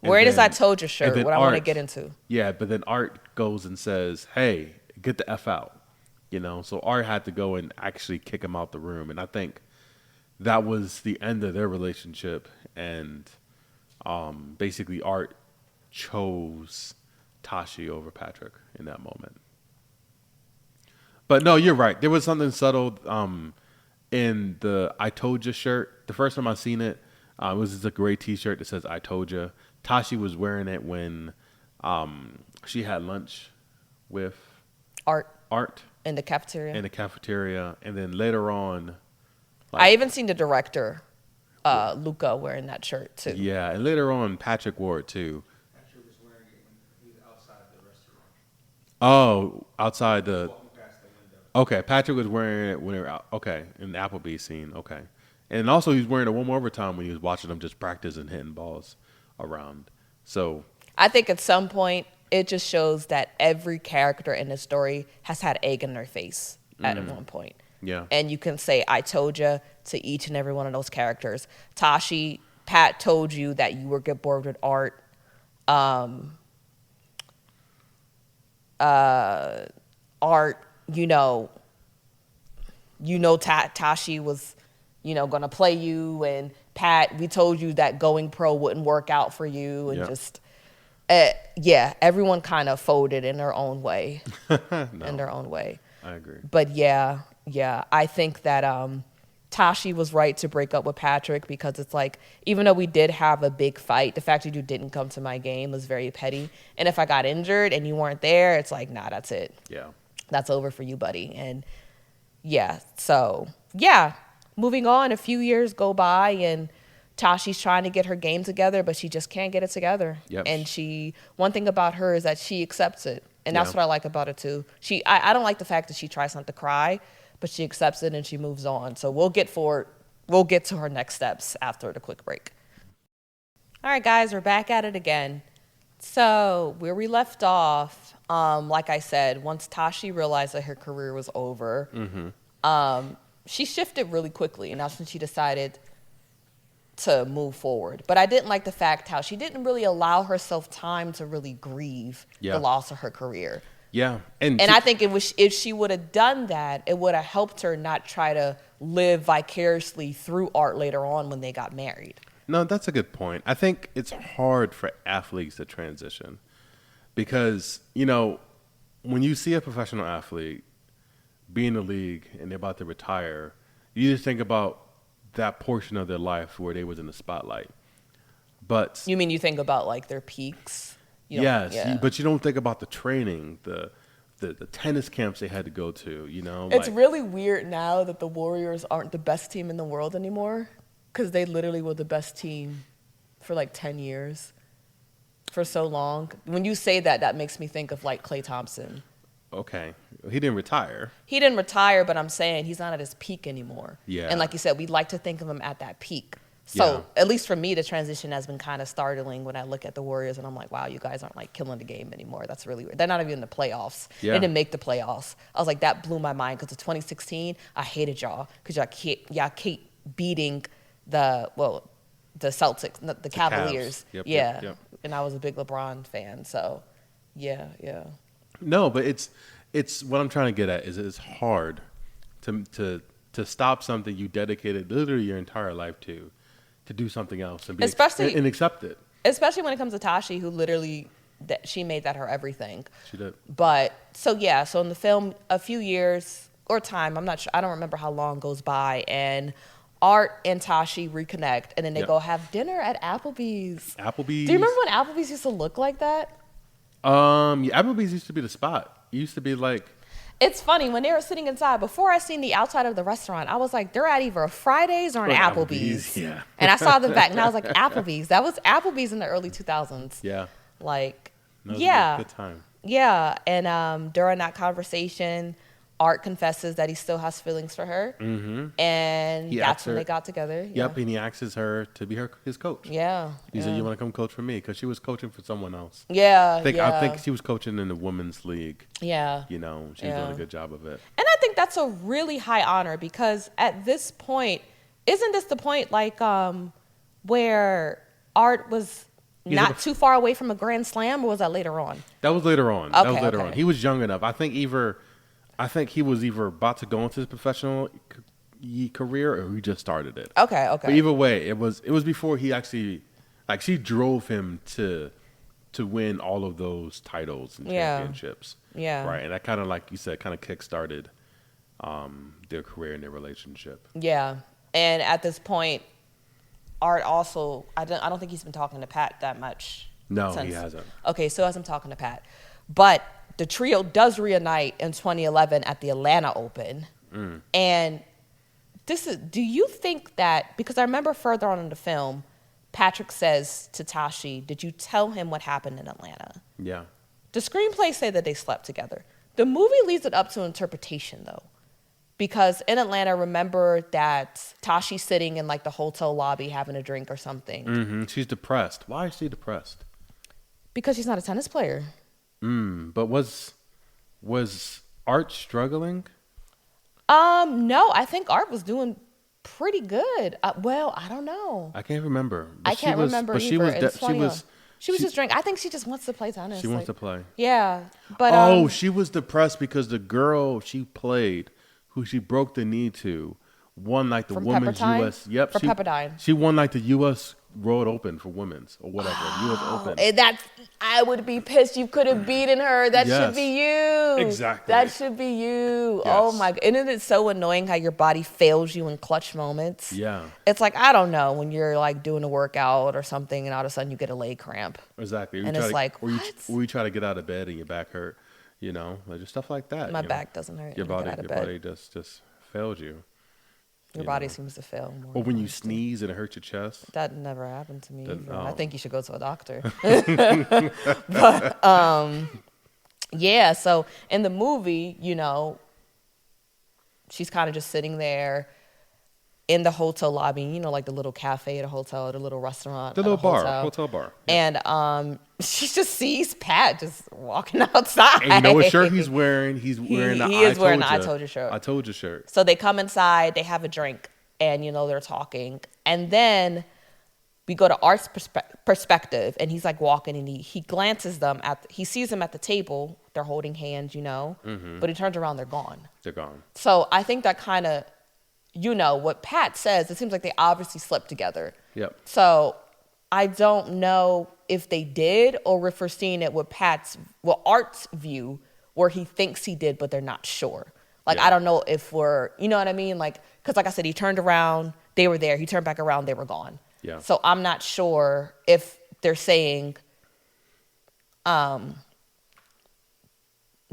B: And
A: Where does
B: then-
A: I told you shirt?
B: and then
A: What I want to
B: Art-
A: get into.
B: Yeah, but then Art goes and says, "Hey, get the F out." So Art had to go and actually kick him out the room, and I think that was the end of their relationship. And basically, Art chose Tashi over Patrick in that moment. But no, you're right. There was something subtle in the "I told you" shirt. The first time I seen it, it was just a gray T-shirt that says "I told you." Tashi was wearing it when she had lunch with
A: Art
B: Art
A: in the cafeteria.
B: in the cafeteria, and then later on,
A: I even seen the director, Luca, wearing that shirt too.
B: yeah, and later on, Patrick wore it too.
C: Patrick was wearing it when he was outside the restaurant.
B: Oh, outside the.
C: Walking past the window.
B: Okay, Patrick was wearing it when they were out. Okay, in the Applebee's scene. Okay, and also he was wearing it one more time when he was watching them just practice and hitting balls. around. So
A: I think at some point it just shows that every character in the story has had egg in their face at one point.
B: yeah,
A: And you can say "I told you" to each and every one of those characters. Tashi, Pat told you that you were get bored with Art. Art, Tashi was, gonna play you, and Pat, we told you that going pro wouldn't work out for you, and
B: Yeah.
A: just, everyone kind of folded in their own way, in their own way.
B: I agree.
A: But yeah, I think that Tashi was right to break up with Patrick, because it's like, even though we did have a big fight, the fact that you didn't come to my game was very petty. And if I got injured and you weren't there, it's like, nah, that's it.
B: Yeah.
A: That's over for you, buddy. And yeah, so yeah, moving on, a few years go by and Tashi's trying to get her game together, but she just can't get it together.
B: Yep.
A: And one thing about her is that she accepts it. And that's
B: Yeah.
A: what I like about it too. I don't like the fact that she tries not to cry, but she accepts it and she moves on. So we'll get to her next steps after the quick break. All right, guys, we're back at it again. So where we left off, like I said, once Tashi realized that her career was over, she shifted really quickly, and that's when she decided to move forward. But I didn't like the fact how she didn't really allow herself time to really grieve
B: Yeah.
A: the loss of her career.
B: Yeah.
A: And I think if she would have done that, it would have helped her not try to live vicariously through Art later on when they got married.
B: No, that's a good point. I think it's hard for athletes to transition because, when you see a professional athlete be in the league and they're about to retire, you just think about that portion of their life where they was in the spotlight. But
A: You mean you think about like their peaks? You don't-
B: yes,
A: yeah.
B: but you don't think about the training, the tennis camps they had to go to,
A: It's really weird now that the Warriors aren't the best team in the world anymore, because they literally were the best team for like 10 years, for so long. When you say that, that makes me think of like Klay Thompson.
B: Okay. He didn't retire.
A: He didn't retire, but I'm saying he's not at his peak anymore.
B: Yeah.
A: And like you said, we'd like to think of him at that peak. So at least for me, the transition has been kind of startling when I look at the Warriors and I'm like, wow, you guys aren't like killing the game anymore. That's really weird. They're not even in the playoffs.
B: Yeah.
A: They didn't make the playoffs. I was like, that blew my mind, because in 2016, I hated y'all because y'all keep beating the Celtics, the Cavaliers.
B: Yep,
A: yeah.
B: yep.
A: And I was a big LeBron fan. So yeah.
B: No, but it's what I'm trying to get at is it's hard to stop something you dedicated literally your entire life to do something else and and accept it.
A: Especially when it comes to Tashi, who literally, she made that her everything.
B: She did.
A: But so in the film, a few years or time, I'm not sure, I don't remember how long goes by, and Art and Tashi reconnect, and then they go have dinner at Applebee's.
B: Applebee's.
A: Do you remember when Applebee's used to look like that?
B: Yeah, Applebee's used to be the spot. It used to be like,
A: It's funny, when they were sitting inside, before I seen the outside of the restaurant, I was like, they're at either a Fridays or an
B: Or
A: Applebee's.
B: yeah.
A: And I saw them back, and I was like, Applebee's. That was Applebee's in the early 2000s.
B: yeah,
A: Like,
B: that was a
A: yeah.
B: good time.
A: Yeah, and during that conversation, Art confesses that he still has feelings for her, and
B: He
A: that's
B: asks
A: when
B: her-
A: they got together.
B: Yep, and he asks her to be his coach.
A: Yeah.
B: He said, "You want to come coach for me?" Because she was coaching for someone else.
A: Yeah.
B: I think she was coaching in the women's league.
A: Yeah.
B: She was
A: Yeah.
B: doing a good job of it.
A: And I think that's a really high honor, because at this point, isn't this the point like where Art was not too far away from a Grand Slam, or was that later on?
B: That was later on. That was
A: Okay,
B: later
A: okay.
B: on. He was young enough. I think he was either about to go into his professional career or he just started it.
A: Okay.
B: But either way, it was before he actually, like, she drove him to win all of those titles and
A: Yeah.
B: championships.
A: Yeah.
B: Right. And that kind of, like you said, kind of kickstarted their career and their relationship.
A: Yeah. And at this point, Art also, I don't think he's been talking to Pat that much.
B: No, he hasn't.
A: Okay, so he hasn't talking to Pat. But the trio does reunite in 2011 at the Atlanta Open. And do you think that, because I remember further on in the film, Patrick says to Tashi, did you tell him what happened in Atlanta? Because in Atlanta, remember that Tashi's sitting in like the hotel lobby having a drink or something.
B: She's depressed. Why is she depressed?
A: Because she's not a tennis player.
B: But was Art struggling?
A: No, I think Art was doing pretty good. Well, I don't know.
B: I can't remember.
A: I can't remember
B: But
A: either.
B: she was.
A: It's funny, though. She was
B: she-
A: just drinking. I think she just wants to play tennis.
B: She wants to play.
A: Yeah, but
B: Oh, she was depressed because the girl she played, who she broke the knee to, won like the
A: From
B: women's
A: Pepperdine?
B: U.S. Yep,
A: For Pepperdine.
B: She won like the U.S. Road Open for women's or whatever. U.S. Open.
A: and I would be pissed. You could have beaten her. That
B: Yes.
A: should be you.
B: Exactly.
A: That should be you.
B: Yes.
A: Oh my god! Isn't it so annoying how your body fails you in clutch moments?
B: Yeah,
A: It's like, I don't know, when you're like doing a workout or something and all of a sudden you get a leg cramp.
B: exactly.
A: And it's like,
B: or
A: what?
B: you try to get out of bed and your back hurt. You know, like just stuff like that.
A: My
B: you know.
A: back doesn't hurt
B: Your
A: when I
B: body,
A: get out of
B: your
A: bed.
B: body just failed you.
A: Your
B: you
A: body
B: know.
A: seems to fail more.
B: Or when you
A: honestly.
B: sneeze and it hurts your chest.
A: That never happened to me.
B: That-
A: Either. I
B: oh.
A: think you should go to a doctor. But yeah, so in the movie, you know, she's kind of just sitting there in the hotel lobby, you know, like the little cafe at a hotel, the little restaurant,
B: The
A: at a
B: little bar, hotel bar.
A: And she just sees Pat just walking outside.
B: And you know what shirt he's wearing? He's wearing the
A: he is wearing the
B: Ya.
A: I Told You shirt.
B: I told you shirt.
A: So they come inside, they have a drink, and you know they're talking, and then we go to Art's perspective, and he's like walking, and he glances them he sees them at the table, they're holding hands, you know, but he turns around, they're gone.
B: They're gone.
A: So I think that kind of, you know, what Pat says, it seems like they obviously slept together.
B: Yep.
A: So I don't know if they did or if we're seeing it with Art's view, where he thinks he did, but they're not sure. Like,
B: Yeah.
A: I don't know if you know what I mean? Like, because like I said, he turned around, they were there. He turned back around, they were gone.
B: Yeah.
A: So I'm not sure if they're saying,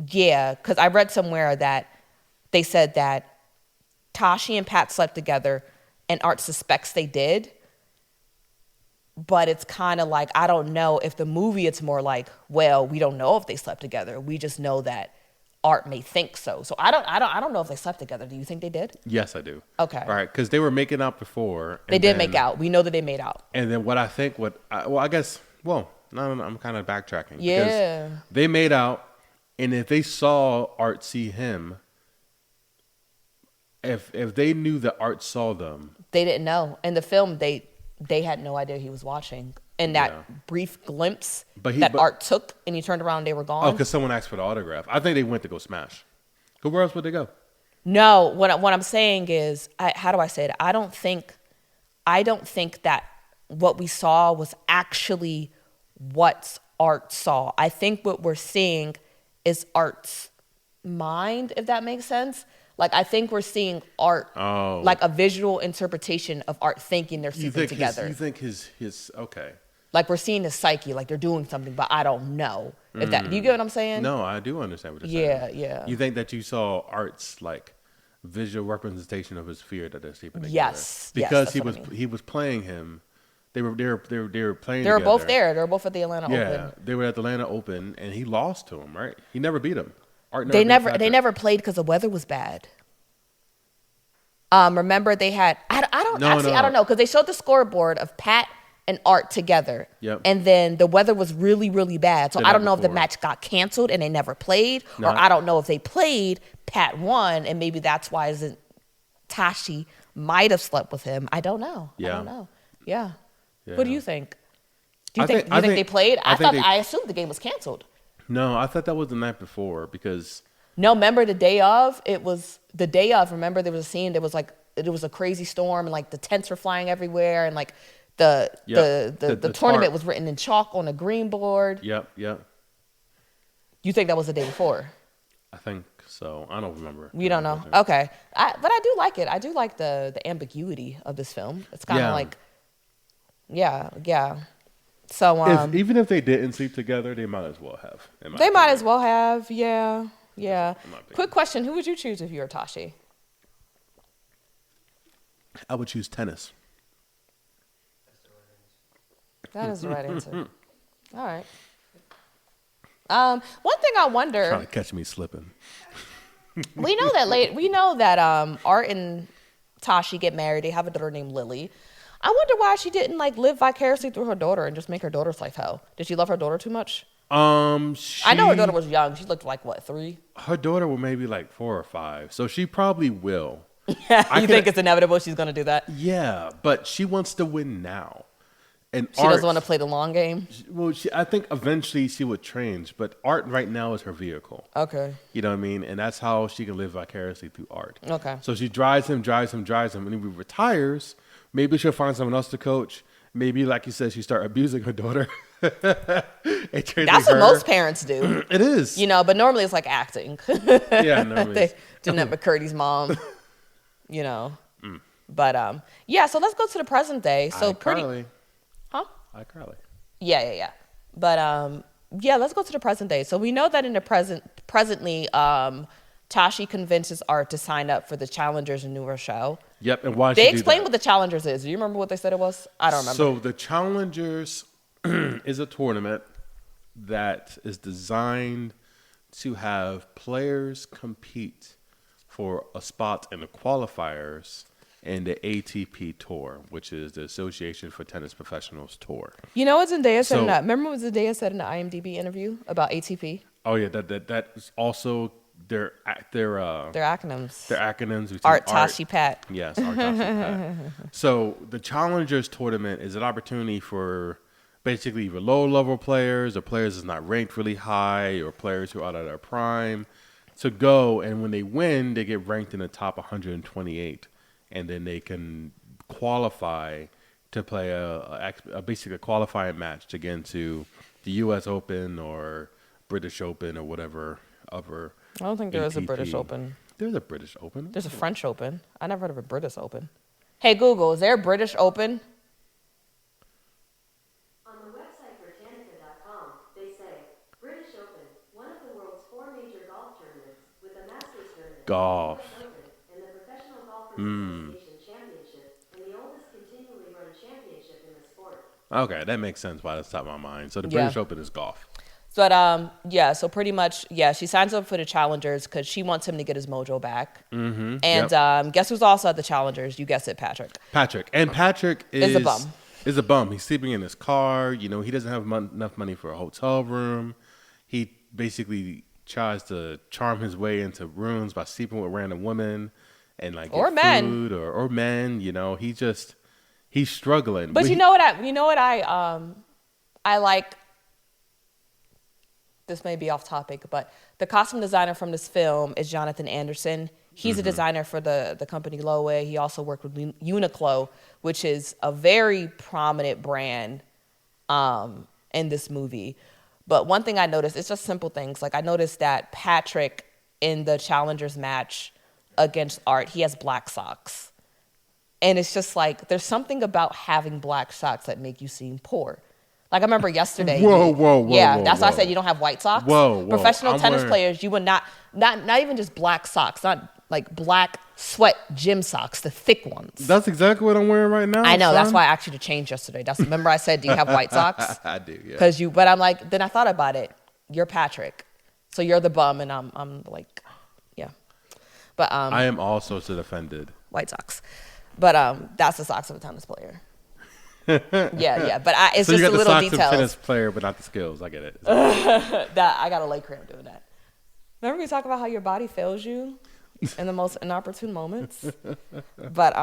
A: yeah, because I read somewhere that they said that Tashi and Pat slept together and Art suspects they did. But it's kind of like, I don't know if the movie, it's more like, well, we don't know if they slept together. We just know that Art may think so. So I don't know if they slept together. Do you think they did?
B: Yes, I do.
A: Okay.
B: All right, because they were making out before.
A: They
B: and
A: did
B: then-
A: make out. We know that they made out.
B: And then what I think, no, I'm kind of backtracking.
A: Yeah.
B: Because they made out, and if they saw Art see him, if they knew that Art saw them,
A: They didn't know. In the film, they had no idea he was watching. And that
B: Yeah.
A: brief glimpse
B: But
A: that Art took and he turned around and they were gone.
B: oh, because someone asked for the autograph. I think they went to go smash. But where else would they go?
A: No, what I'm saying is, how do I say it? I don't think that what we saw was actually what Art saw. I think what we're seeing is Art's mind, if that makes sense. Like, I think we're seeing Art,
B: Oh.
A: like a visual interpretation of Art thinking they're sleeping together.
B: You think his okay.
A: Like, we're seeing his psyche, like they're doing something, but I don't know if that. Do you get what I'm saying?
B: No, I do understand what you're saying.
A: Yeah.
B: You think that you saw Art's like visual representation of his fear that they're sleeping together?
A: Yes,
B: because
A: that's what I mean.
B: he was playing him. They were playing.
A: They were
B: together.
A: both there. They were both at the Atlanta
B: Yeah,
A: Open.
B: they were at the Atlanta Open, and he lost to him. Right? He never beat him. Art
A: They
B: beat
A: never
B: Patrick.
A: played because the weather was bad. Remember they had I don't
B: No,
A: actually
B: no.
A: I don't know because they showed the scoreboard of Pat and Art together.
B: Yep.
A: And then the weather was really, really bad. So
B: The
A: I
B: night
A: don't know if the
B: before.
A: match got canceled and they never played,
B: No.
A: or I don't know if they played, Pat won, and maybe that's why Tashi might have slept with him. I don't know. I
B: Yeah.
A: don't know. Yeah.
B: Yeah.
A: What do you think? Do you
B: I
A: think
B: think-
A: you
B: I
A: think
B: think-
A: they played?
B: I think they-
A: I assumed the game was canceled.
B: No, I thought that was the night before because
A: No, remember the day of? It was the day of. Remember there was a scene. There was like it was a crazy storm and like the tents were flying everywhere and like the
B: Yep.
A: the
B: The
A: tournament
B: tarp.
A: was written in chalk on a green board.
B: yep.
A: You think that was the day before?
B: I think so. I don't remember.
A: You don't know? Okay, but I do like it. I do like the ambiguity of this film. It's kind of
B: Yeah.
A: like, yeah. So
B: Even if they didn't sleep together, they might as well have. in my
A: they might
B: opinion.
A: as well have. Yeah.
B: in my opinion.
A: Quick question: who would you choose if you were Tashi?
B: I would choose tennis.
A: That is the right answer. All right. One thing I wonder.
B: Trying to catch me slipping.
A: We know that Art and Tashi get married. They have a daughter named Lily. I wonder why she didn't like live vicariously through her daughter and just make her daughter's life hell. Did she love her daughter too much? I know her daughter was young. She looked like what, 3?
B: Her daughter was maybe like 4 or 5, so she probably will.
A: You think it's inevitable she's going to do that?
B: Yeah, but she wants to win now. And
A: She doesn't want to play the long game?
B: Well, I think eventually she would change, but Art right now is her vehicle.
A: Okay.
B: You know what I mean? And that's how she can live vicariously through Art.
A: Okay.
B: So she drives him. And when he retires, maybe she'll find someone else to coach. Maybe, like you said, she start abusing her daughter.
A: That's what most parents do.
B: It is.
A: You know, but normally it's like acting.
B: Yeah, normally.
A: Jeanette McCurdy's mom, you know. But, yeah, so let's go to the present day. So
B: iCarly.
A: Huh?
B: iCarly.
A: Yeah. But, yeah, let's go to the present day. So we know that in the presently, Tashi convinces Art to sign up for the Challengers in New Rochelle.
B: Yep, and why
A: They
B: she do
A: explained
B: that?
A: what the Challengers is. Do you remember what they said it was? I don't remember.
B: So the Challengers is a tournament that is designed to have players compete for a spot in the qualifiers in the ATP Tour, which is the Association for Tennis Professionals Tour.
A: You know what Zendaya said in
B: So-
A: that? Remember what Zendaya said in the IMDb interview about ATP?
B: Oh yeah, that is also their
A: Their acronyms.
B: acronyms. Between
A: Art, Tashi, Pat.
B: Yes, Art, Tashi, Pat. So the Challengers Tournament is an opportunity for basically either low-level players or players that's not ranked really high or players who are out of their prime to go, and when they win, they get ranked in the top 128, and then they can qualify to play basically a qualifying match to get into the U.S. Open or British Open or whatever other.
A: I don't think there is a
B: ATP.
A: British Open.
B: There's a British Open.
A: There's a French Open. I never heard of a British Open. Hey, Google, is there a British Open?
D: On the website Britannica.com, they say, British Open, one of the world's 4 major golf tournaments, with the Masters tournament,
B: Golf.
D: the US Open, and the Professional Golfers Association Championship, and the oldest continually run championship in the sport.
B: Okay, that makes sense why that's top of my mind. So the
A: Yeah.
B: British Open is golf.
A: But yeah, so pretty much, yeah, she signs up for the Challengers because she wants him to get his mojo back. Mm-hmm. And guess who's also at the Challengers? You guessed it, Patrick.
B: Patrick
A: Is a bum.
B: Is a bum. He's sleeping in his car. You know, he doesn't have enough money for a hotel room. He basically tries to charm his way into rooms by sleeping with random women and like
A: Or
B: get
A: men.
B: food or men. You know, he's struggling.
A: But you know what I like. This may be off topic, but the costume designer from this film is Jonathan Anderson. He's a designer for the company Loewe. He also worked with Uniqlo, which is a very prominent brand in this movie. But one thing I noticed, it's just simple things. Like I noticed that Patrick in the Challengers match against Art, he has black socks. And it's just like, there's something about having black socks that make you seem poor. Like I remember yesterday.
B: Whoa,
A: Yeah,
B: whoa,
A: that's why I
B: whoa.
A: said you don't have white socks.
B: Whoa.
A: Professional
B: I'm
A: tennis
B: wearing-
A: players, you would not even just black socks, not like black sweat gym socks, the thick ones.
B: That's exactly what I'm wearing right now.
A: I know, that's
B: son.
A: why I asked you to change yesterday. Remember I said, do you have white socks?
B: I do. Yeah.
A: But I'm like, then I thought about it. You're Patrick. So you're the bum and I'm like, yeah. But
B: I am all sorts of offended.
A: white socks. But that's the socks of a tennis player. yeah. But it's
B: So you
A: just
B: got
A: the
B: the
A: little
B: socks of
A: details
B: tennis player, but not the skills. I get it.
A: that I got a leg cramp doing that. Remember we talk about how your body fails you in the most inopportune moments? But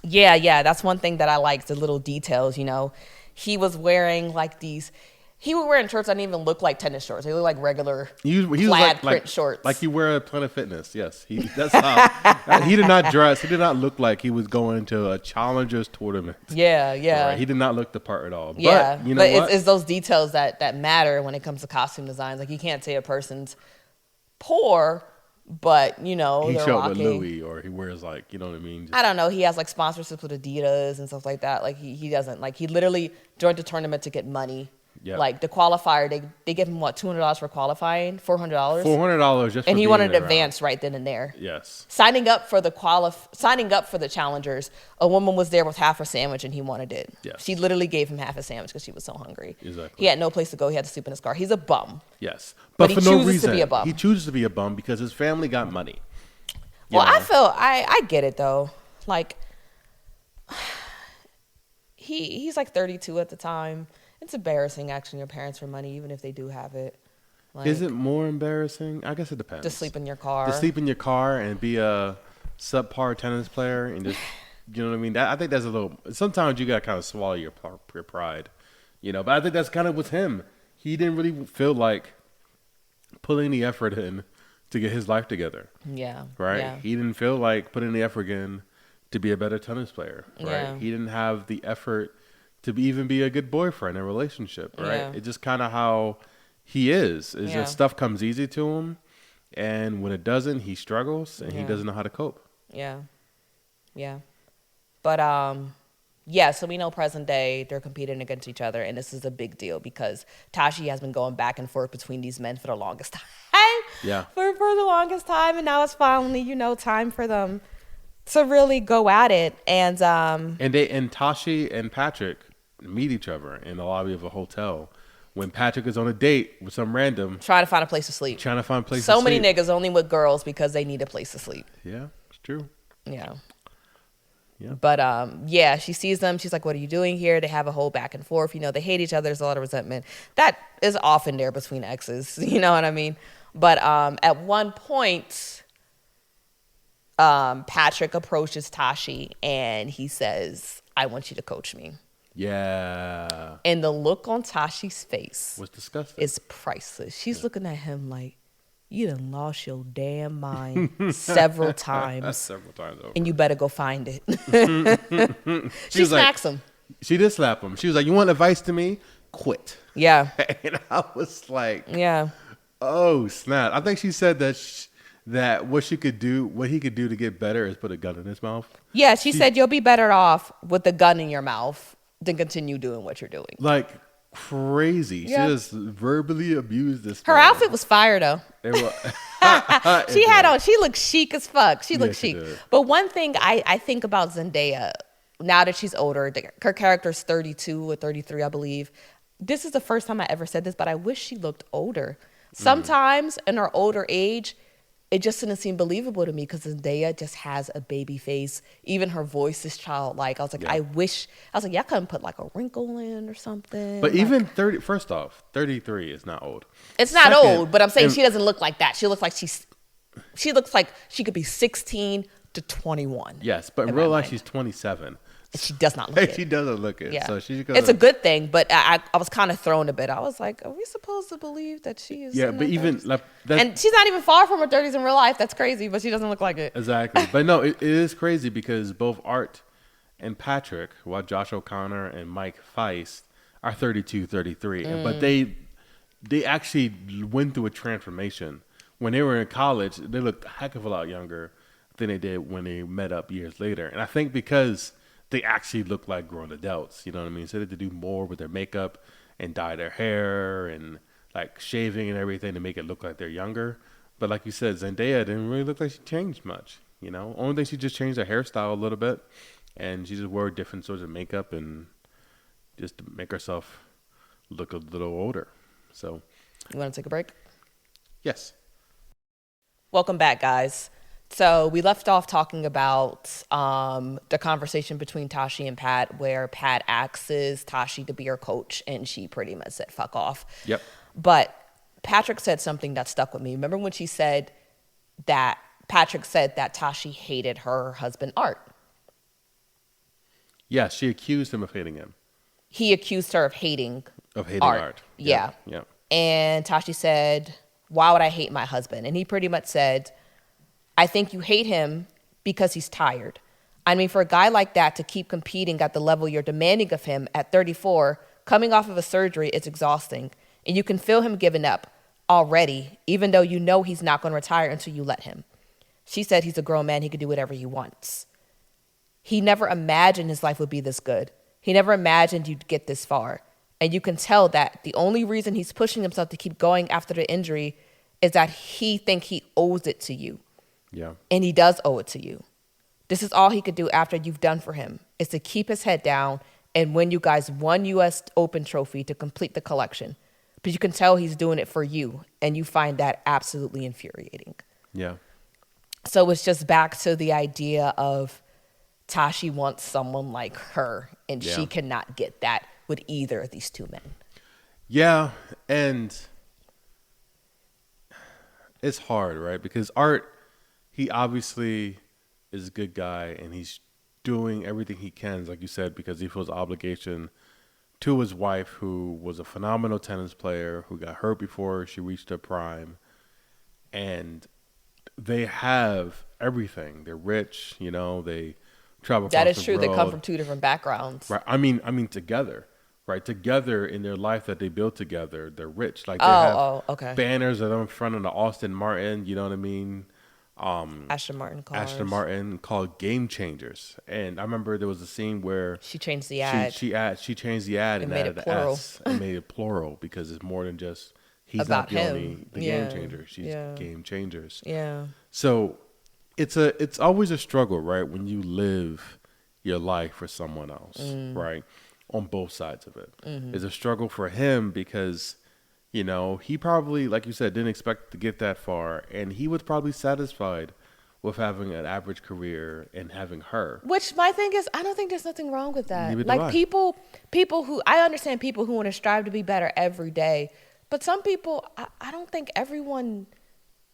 A: yeah, that's one thing that I like, the little details, you know. He was wearing like he was wearing shorts that didn't even look like tennis shorts. They look like regular
B: He was
A: plaid
B: like
A: print shorts.
B: like you wear at Planet Fitness. Yes, that's how. He did not dress. He did not look like he was going to a Challengers tournament.
A: yeah.
B: Right? He did not look the part at all.
A: Yeah,
B: But you know what?
A: It's those details that matter when it comes to costume designs. Like you can't say a person's poor, but you know
B: He
A: they're
B: showed with
A: rocking.
B: Louis, or he wears like, you know what I mean.
A: I don't know. He has like sponsorships with Adidas and stuff like that. Like he doesn't like he literally joined the tournament to get money,
B: Yep.
A: Like the qualifier, they give him what, $200 for qualifying, $400,
B: $400 just for
A: and he
B: being
A: wanted to
B: around.
A: advance right then and there.
B: Yes.
A: Signing up for the challengers, a woman was there with half her sandwich and he wanted it.
B: Yes.
A: She literally gave him half a sandwich because she was so hungry.
B: Exactly.
A: He had no place to go. He had to sleep in his car. He's a bum.
B: Yes.
A: But
B: But
A: he
B: for no
A: chooses to
B: reason.
A: be a bum.
B: He chooses to be a bum because his family got money. You
A: Well,
B: know?
A: I get it though. Like he's like 32 at the time. It's embarrassing asking your parents for money, even if they do have it. Like,
B: Is it more embarrassing? I guess it depends.
A: to sleep in your car?
B: To sleep in your car and be a subpar tennis player and just, you know what I mean? I think that's a little. Sometimes you gotta kind of swallow your pride, you know. But I think that's kind of with him. He didn't really feel like putting the effort in to get his life together,
A: Yeah.
B: right?
A: Yeah.
B: He didn't feel like putting the effort in to be a better tennis player, right?
A: Yeah.
B: He didn't have the effort to even be a good boyfriend in a relationship, right?
A: Yeah.
B: It's just kind of how he is. Is
A: Yeah.
B: that stuff comes easy to him, and when it doesn't, he struggles and he
A: Yeah.
B: doesn't know how to cope.
A: Yeah. Yeah. But yeah, so we know present day they're competing against each other, and this is a big deal because Tashi has been going back and forth between these men for the longest time.
B: Yeah.
A: For the longest time, and now it's finally, time for them to really go at it. And
B: And Tashi and Patrick meet each other in the lobby of a hotel when Patrick is on a date with some random
A: trying to find a place to sleep.
B: trying to find a place
A: So
B: to
A: many
B: sleep.
A: niggas only with girls because they need a place to sleep.
B: Yeah, it's true.
A: Yeah.
B: Yeah.
A: But yeah, she sees them. She's like, "What are you doing here?" They have a whole back and forth. They hate each other. There's a lot of resentment that is often there between exes. You know what I mean? But at one point, Patrick approaches Tashi and he says, "I want you to coach me."
B: Yeah.
A: And the look on Tashi's face
B: Was disgusting.
A: is priceless. She's looking at him like, "You done lost your damn mind several times,
B: Several times over.
A: and you better go find it." She
B: was like-
A: smacks him.
B: She did slap him. She was like, "You want advice to me? Quit."
A: Yeah,
B: And I was like,
A: yeah.
B: "Oh snap!" I think she said that what he could do to get better is put a gun in his mouth.
A: Yeah, she said you'll be better off with the gun in your mouth than continue doing what you're doing.
B: Like crazy.
A: Yeah.
B: She just verbally abused this.
A: Her
B: man.
A: outfit was fire though.
B: It was,
A: She had on, she looked chic as fuck. She looked
B: she
A: chic.
B: did.
A: But one thing I think about Zendaya, now that she's older, her character's 32 or 33, I believe. This is the first time I ever said this, but I wish she looked older. Sometimes in her older age, it just didn't seem believable to me because Zendaya just has a baby face. Even her voice is childlike. I was like,
B: Yeah.
A: y'all couldn't put like a wrinkle in or something.
B: but
A: Like,
B: even 30. First off, 33 is not old.
A: it's not
B: Second,
A: old, but I'm saying
B: and-
A: she doesn't look like that. She looks like she could be 16 to 21.
B: Yes, but in
A: in
B: real
A: my
B: life
A: mind.
B: she's 27.
A: She does not look
B: She
A: it.
B: doesn't look it.
A: Yeah.
B: So she's
A: It's a good thing, but I was kind of thrown a bit. I was like, are we supposed to believe that she is?
B: Yeah,
A: in
B: but
A: her
B: even
A: 30s?
B: like that.
A: And she's not even far from her 30s in real life. That's crazy, but she doesn't look like it.
B: Exactly. But no, it is crazy because both Art and Patrick, while Josh O'Connor and Mike Feist are 32, 33. But they actually went through a transformation. When they were in college, they looked a heck of a lot younger than they did when they met up years later. And I think because they actually look like grown adults, you know what I mean? So they had to do more with their makeup and dye their hair and like shaving and everything to make it look like they're younger. But like you said, Zendaya didn't really look like she changed much, you know? Only thing she just changed her hairstyle a little bit, and she just wore different sorts of makeup and just to make herself look a little older. So,
A: You want to take a break?
B: yes.
A: Welcome back, guys. So we left off talking about the conversation between Tashi and Pat, where Pat asks Tashi to be her coach, and she pretty much said, "Fuck off."
B: Yep.
A: But Patrick said something that stuck with me. Remember when she said that Patrick said that Tashi hated her husband, Art?
B: Yeah, she accused him of hating him.
A: He accused her of hating
B: Art.
A: Yeah.
B: Yeah.
A: And Tashi said, "Why would I hate my husband?" And he pretty much said, "I think you hate him because he's tired. I mean, for a guy like that to keep competing at the level you're demanding of him at 34, coming off of a surgery, it's exhausting. And you can feel him giving up already, even though you know he's not going to retire until you let him." She said he's a grown man. He can do whatever he wants. He never imagined his life would be this good. He never imagined you'd get this far. And you can tell that the only reason he's pushing himself to keep going after the injury is that he think he owes it to you.
B: Yeah.
A: And he does owe it to you. This is all he could do after you've done for him, is to keep his head down and win you guys one U.S. Open trophy to complete the collection. But you can tell he's doing it for you, and you find that absolutely infuriating.
B: Yeah.
A: So it's just back to the idea of Tashi wants someone like her, and
B: Yeah.
A: she cannot get that with either of these two men.
B: Yeah, and it's hard, right? Because Art, he obviously is a good guy, and he's doing everything he can, like you said, because he feels obligation to his wife, who was a phenomenal tennis player, who got hurt before she reached her prime. And they have everything. They're rich, you know, they travel across
A: That is
B: the
A: true. They come
B: world.
A: from two different backgrounds.
B: Right. I mean, together, right? Together in their life that they built together, they're rich. Like they have
A: Okay.
B: banners that are in front of the Austin Martin. You know what I mean?
A: Aston Martin cars.
B: Aston Martin called Game Changers. And I remember there was a scene where
A: She changed the ad.
B: she changed the ad and
A: made
B: added
A: it
B: the
A: plural.
B: S and made it plural because it's more than just he's
A: About
B: not the
A: him.
B: only the
A: Yeah.
B: game changer. She's
A: Yeah.
B: game changers.
A: Yeah.
B: So it's always a struggle, right? When you live your life for someone else, right? On both sides of it. It's a struggle for him because, you know, he probably, like you said, didn't expect to get that far, and he was probably satisfied with having an average career and having her.
A: Which my thing is, I don't think there's nothing wrong with that.
B: Neither do I.
A: Like people who, I understand people who want to strive to be better every day, but some people, I don't think everyone.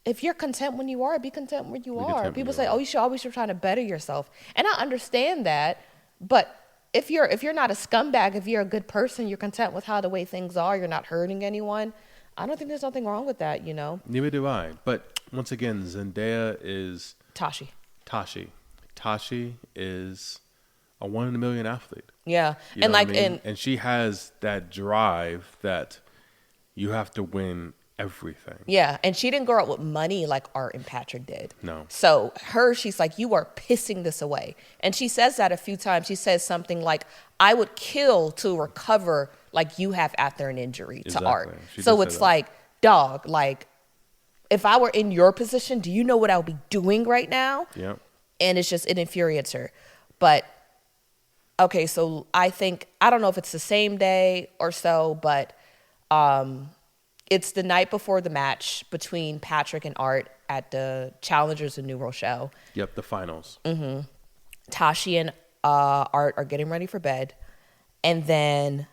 A: If you're content when you are, be content where you
B: Be
A: are.
B: content when
A: People
B: you
A: say,
B: are.
A: "Oh, you should always be trying to better yourself," and I understand that. But if you're not a scumbag, if you're a good person, you're content with how the way things are. You're not hurting anyone. I don't think there's nothing wrong with that. You know,
B: Neither do I. But once again, Zendaya is
A: Tashi.
B: Tashi. Tashi is a 1 in a million athlete.
A: Yeah,
B: You
A: and
B: know what
A: like
B: I mean?
A: and
B: and she has that drive that you have to win everything.
A: yeah, and she didn't grow up with money like Art and Patrick did.
B: No.
A: So she's like, you are pissing this away. And she says that a few times. She says something like, I would kill to recover like you have after an injury to
B: Exactly.
A: Art.
B: She
A: So
B: did say
A: it's
B: that.
A: like, dog, like, if I were in your position, do you know what I would be doing right now?
B: Yeah.
A: And it infuriates her. But okay, so I don't know if it's the same day or so, but it's the night before the match between Patrick and Art at the Challengers in New Rochelle.
B: Yep, the finals.
A: Tashi and Art are getting ready for bed. And then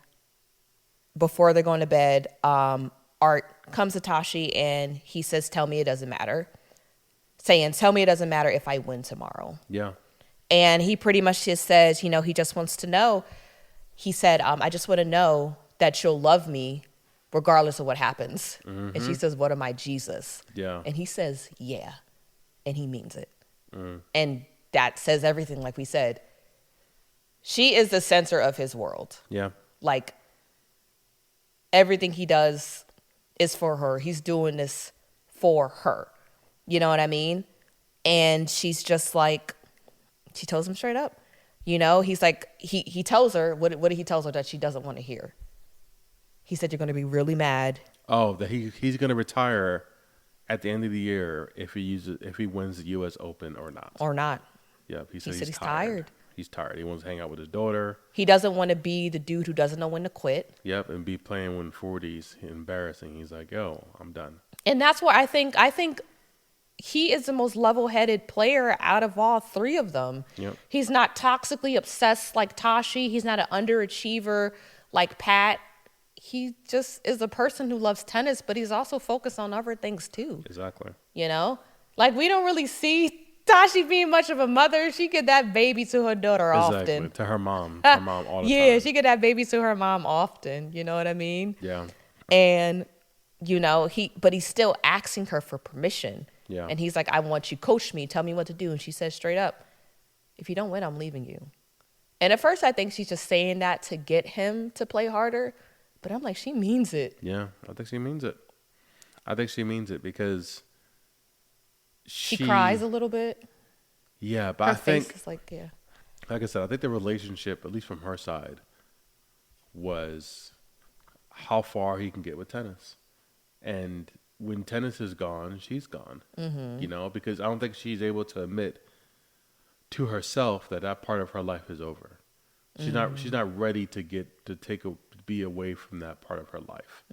A: before they're going to bed, Art comes to Tashi and he says, tell me it doesn't matter. Saying, tell me it doesn't matter if I win tomorrow.
B: Yeah.
A: And he pretty much just says, you know, he just wants to know. He said, I just want to know that you'll love me regardless of what happens. And she says, what am I, Jesus?
B: Yeah.
A: And he says, yeah. And he means it. And that says everything, like we said. She is the center of his world.
B: Yeah.
A: Like, everything he does is for her. He's doing this for her. You know what I mean? And she's just like, she tells him straight up. You know, he's like, he tells her, what did he tell her that she doesn't want to hear? He said, you're going to be really mad.
B: Oh, that he's going to retire at the end of the year if he wins the U.S. Open or not.
A: Or not.
B: Yep. He said
A: said
B: he's
A: he's tired.
B: He's tired. He wants to hang out with his daughter.
A: He doesn't want to be the dude who doesn't know when to quit.
B: Yep. And be playing when 40s. Embarrassing. He's like, yo, I'm done.
A: And that's why I think he is the most level-headed player out of all three of them.
B: Yep.
A: He's not toxically obsessed like Tashi. He's not an underachiever like Pat. He just is a person who loves tennis, but he's also focused on other things too.
B: Exactly.
A: You know? Like, we don't really see Tashi being much of a mother. She get that baby to her daughter
B: Exactly.
A: often.
B: To her mom. Her mom all the time.
A: Yeah, she get that baby to her mom often. You know what I mean?
B: Yeah.
A: And, you know, but he's still asking her for permission.
B: Yeah.
A: And he's like, I want you, coach me, tell me what to do. And she says straight up, if you don't win, I'm leaving you. And at first I think she's just saying that to get him to play harder. But I'm like, she means it.
B: Yeah. I think she means it. I think she means it because
A: She cries a little bit.
B: Yeah, but
A: Her
B: I think,
A: face is like, yeah.
B: like I said, I think the relationship, at least from her side, was how far he can get with tennis. And when tennis is gone, she's gone. You know, because I don't think she's able to admit to herself that that part of her life is over. She's not ready to be away from that part of her life.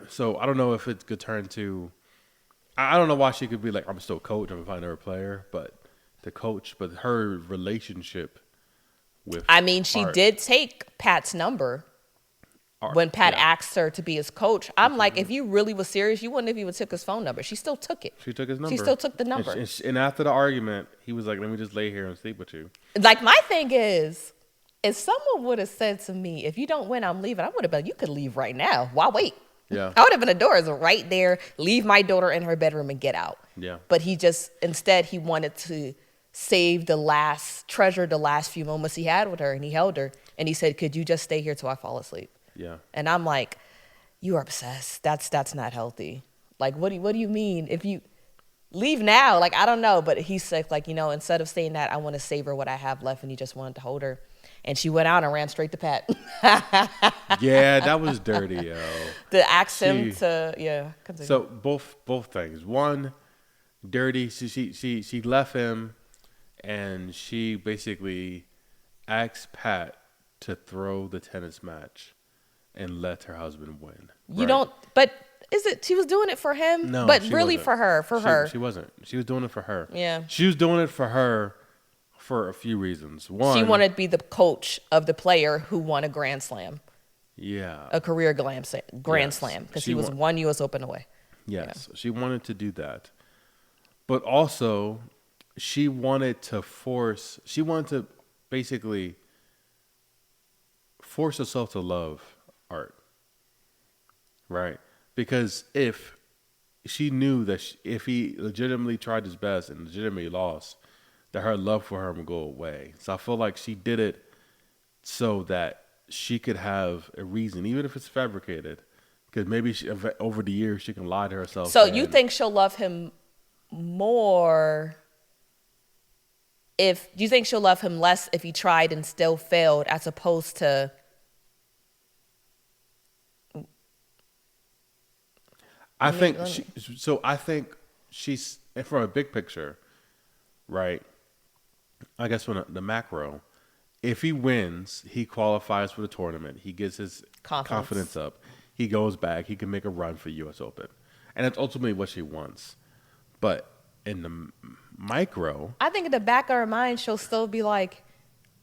B: So I don't know if it could turn to. I don't know why she could be like, I'm still coach, I'm a fine her player, but her relationship with.
A: I mean, she
B: Art-
A: did take Pat's number
B: Art,
A: when Pat
B: yeah.
A: asked her to be his coach. I'm like, if you really was serious, you wouldn't have even took his phone number. She still took it.
B: She took his number.
A: She still took the number.
B: And after the argument, he was like, "Let me just lay here and sleep with you."
A: Like, my thing is, if someone would have said to me, if you don't win, I'm leaving, I would have been, you could leave right now. Why wait?
B: Yeah.
A: I would have been, the door is right there. Leave my daughter in her bedroom and get out.
B: Yeah.
A: But instead he wanted to treasure the last few moments he had with her, and he held her. And he said, could you just stay here till I fall asleep?
B: Yeah.
A: And I'm like, you are obsessed. That's not healthy. Like, what do you mean? If you leave now, like, I don't know. But he said, like, you know, instead of saying that, I want to savor what I have left. And he just wanted to hold her. And she went out and ran straight to Pat.
B: Yeah, that was dirty, yo.
A: To ask him to, yeah. Continue.
B: So both things. One, dirty. She left him, and she basically asked Pat to throw the tennis match and let her husband win.
A: You don't, but she was doing it for him?
B: No,
A: but
B: she
A: really
B: wasn't.
A: for her.
B: She wasn't. She was doing it for her.
A: Yeah.
B: She was doing it for her for a few reasons. One,
A: She wanted to be the coach of the player who won a Grand Slam,
B: yeah.
A: a career Grand
B: Yes.
A: Slam, because
B: She
A: he was
B: won-
A: one U.S. Open away.
B: Yes, she wanted to do that. But also, she wanted to basically force herself to love Art. Right? Because if she knew that if he legitimately tried his best and legitimately lost, that her love for him would go away. So I feel like she did it so that she could have a reason, even if it's fabricated. Because maybe over the years she can lie to herself.
A: So
B: saying,
A: you think she'll love him more do you think she'll love him less if he tried and still failed, as opposed to
B: I think she's from a big picture, right? I guess when the macro, if he wins, he qualifies for the tournament. He gets his confidence up. He goes back. He can make a run for U.S. Open, and that's ultimately what she wants. But in the micro,
A: I think in the back of her mind, she'll still be like,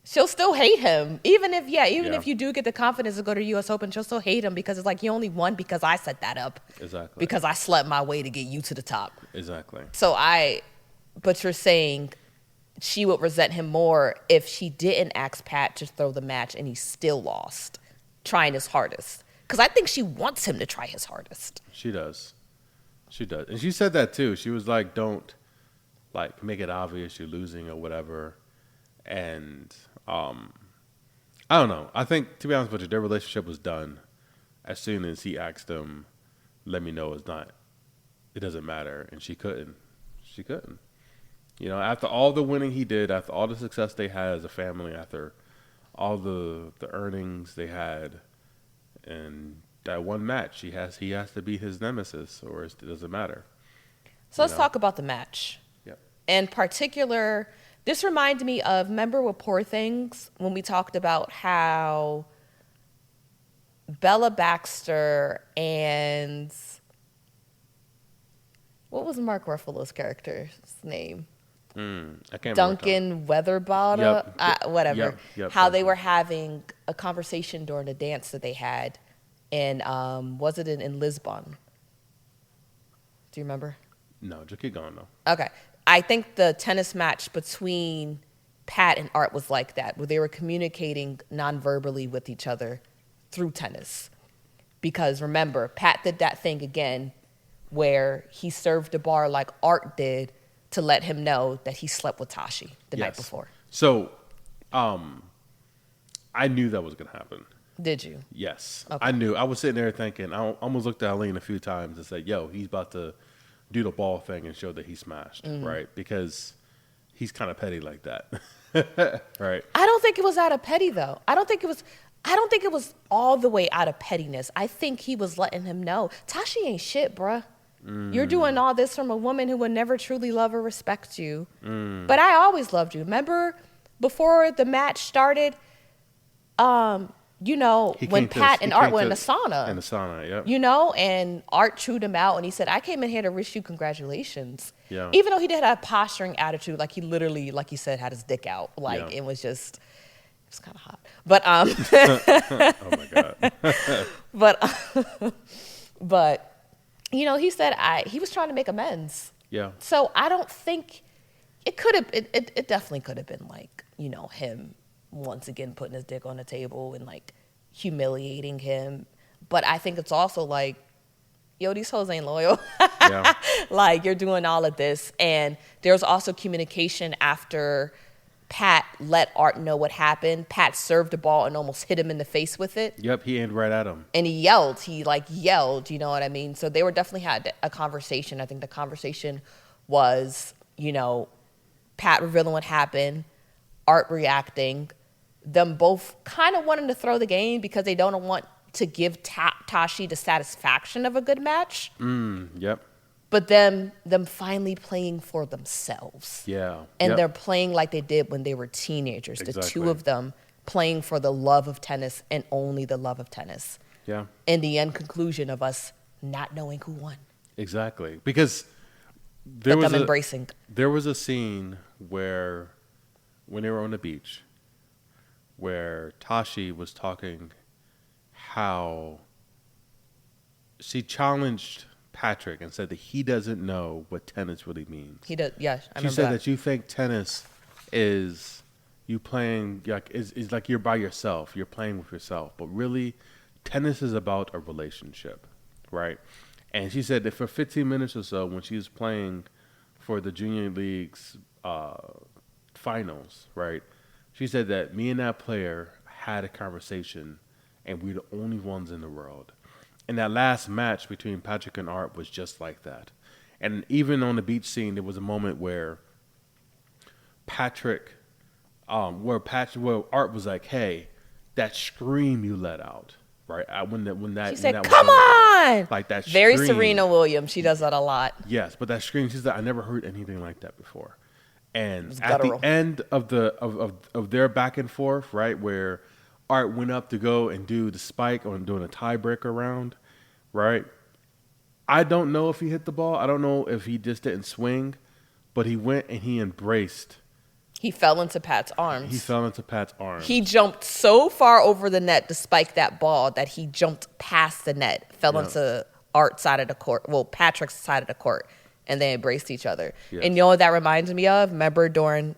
A: she'll still hate him. Even if you do get the confidence to go to U.S. Open, she'll still hate him because it's like, you only won because I set that up.
B: Exactly.
A: Because I slept my way to get you to the top.
B: Exactly.
A: But you're saying she would resent him more if she didn't ask Pat to throw the match and he still lost, trying his hardest. Because I think she wants him to try his hardest.
B: She does. She does. And she said that too. She was like, don't like make it obvious you're losing or whatever. And I don't know. I think, to be honest with you, their relationship was done as soon as he asked them, let me know it doesn't matter. And she couldn't. She couldn't. You know, after all the winning he did, after all the success they had as a family, after all the earnings they had, and that one match, he has to be his nemesis, or it doesn't matter.
A: So let's talk about the match.
B: Yep.
A: In particular, this reminded me of, remember with Poor Things, when we talked about how Bella Baxter and what was Mark Ruffalo's character's name?
B: I can't remember.
A: Duncan Weatherbottom,
B: Yep.
A: whatever.
B: Yep.
A: How they were having a conversation during the dance that they had in, was it in Lisbon? Do you remember?
B: No, just keep going though.
A: Okay. I think the tennis match between Pat and Art was like that, where they were communicating non-verbally with each other through tennis. Because remember, Pat did that thing again where he served the bar like Art did to let him know that he slept with Tashi the night before.
B: So, I knew that was going to happen.
A: Did you?
B: Yes.
A: Okay.
B: I knew. I was sitting there thinking, I almost looked at Eileen a few times and said, yo, he's about to do the ball thing and show that he smashed, right? Because he's kind of petty like that, right?
A: I don't think it was out of petty, though. I don't think it was. I don't think it was all the way out of pettiness. I think he was letting him know, Tashi ain't shit, bruh. You're doing all this from a woman who would never truly love or respect you. But I always loved you. Remember, before the match started, you know, when Pat and Art were in the sauna.
B: In the sauna, yep.
A: You know, and Art chewed him out, and he said, I came in here to wish you congratulations.
B: Yeah.
A: Even though he did have a posturing attitude, like he literally, like he said, had his dick out. Like,
B: Yeah.
A: it was just, it was kind of hot. But,
B: Oh my God.
A: but, you know, he said he was trying to make amends.
B: Yeah.
A: So I don't think it could have, it definitely could have been like, you know, him once again putting his dick on the table and like humiliating him. But I think it's also like, yo, these hoes ain't loyal.
B: Yeah.
A: Like, you're doing all of this. And there's also communication after Pat let Art know what happened. Pat served the ball and almost hit him in the face with it.
B: Yep, he aimed right at him.
A: And he yelled. He like yelled, you know what I mean? So they were definitely had a conversation. I think the conversation was, you know, Pat revealing what happened, Art reacting, them both kind of wanting to throw the game because they don't want to give Tashi the satisfaction of a good match.
B: Yep.
A: But them finally playing for themselves.
B: Yeah.
A: And
B: Yep.
A: they're playing like they did when they were teenagers. The
B: Exactly.
A: two of them playing for the love of tennis and only the love of tennis.
B: Yeah.
A: And the end conclusion of us not knowing who won.
B: Exactly. Because there
A: But
B: was
A: them embracing.
B: there was a scene where when they were on the beach where Tashi was talking how she challenged Patrick and said that he doesn't know what tennis really means.
A: He does, yeah, I
B: She
A: remember
B: said
A: that.
B: that you think tennis is you playing like is like you're by yourself, you're playing with yourself, but really tennis is about a relationship, right? And she said that for 15 minutes or so when she was playing for the junior league's finals, right? She said that me and that player had a conversation and we're the only ones in the world. And that last match between Patrick and Art was just like that. And even on the beach scene, there was a moment where Patrick, where Art was like, "Hey, that scream you let out, right? When that
A: She
B: when that
A: said,
B: was
A: come
B: over."
A: on!
B: Like that
A: Very
B: scream.
A: Serena Williams. She does that a lot.
B: Yes, but that scream, she said, I never heard anything like that before. And
A: was
B: at the
A: guttural.
B: end of their back and forth, right, where Art went up to go and do the spike on doing a tiebreaker round, right? I don't know if he hit the ball. I don't know if he just didn't swing, but he went and he embraced.
A: He fell into Pat's arms.
B: He fell into Pat's arms.
A: He jumped so far over the net to spike that ball that he jumped past the net, fell
B: Yeah.
A: into Art's side of the court, well, Patrick's side of the court, and they embraced each other.
B: Yes.
A: And you know what that reminds me of? Remember during,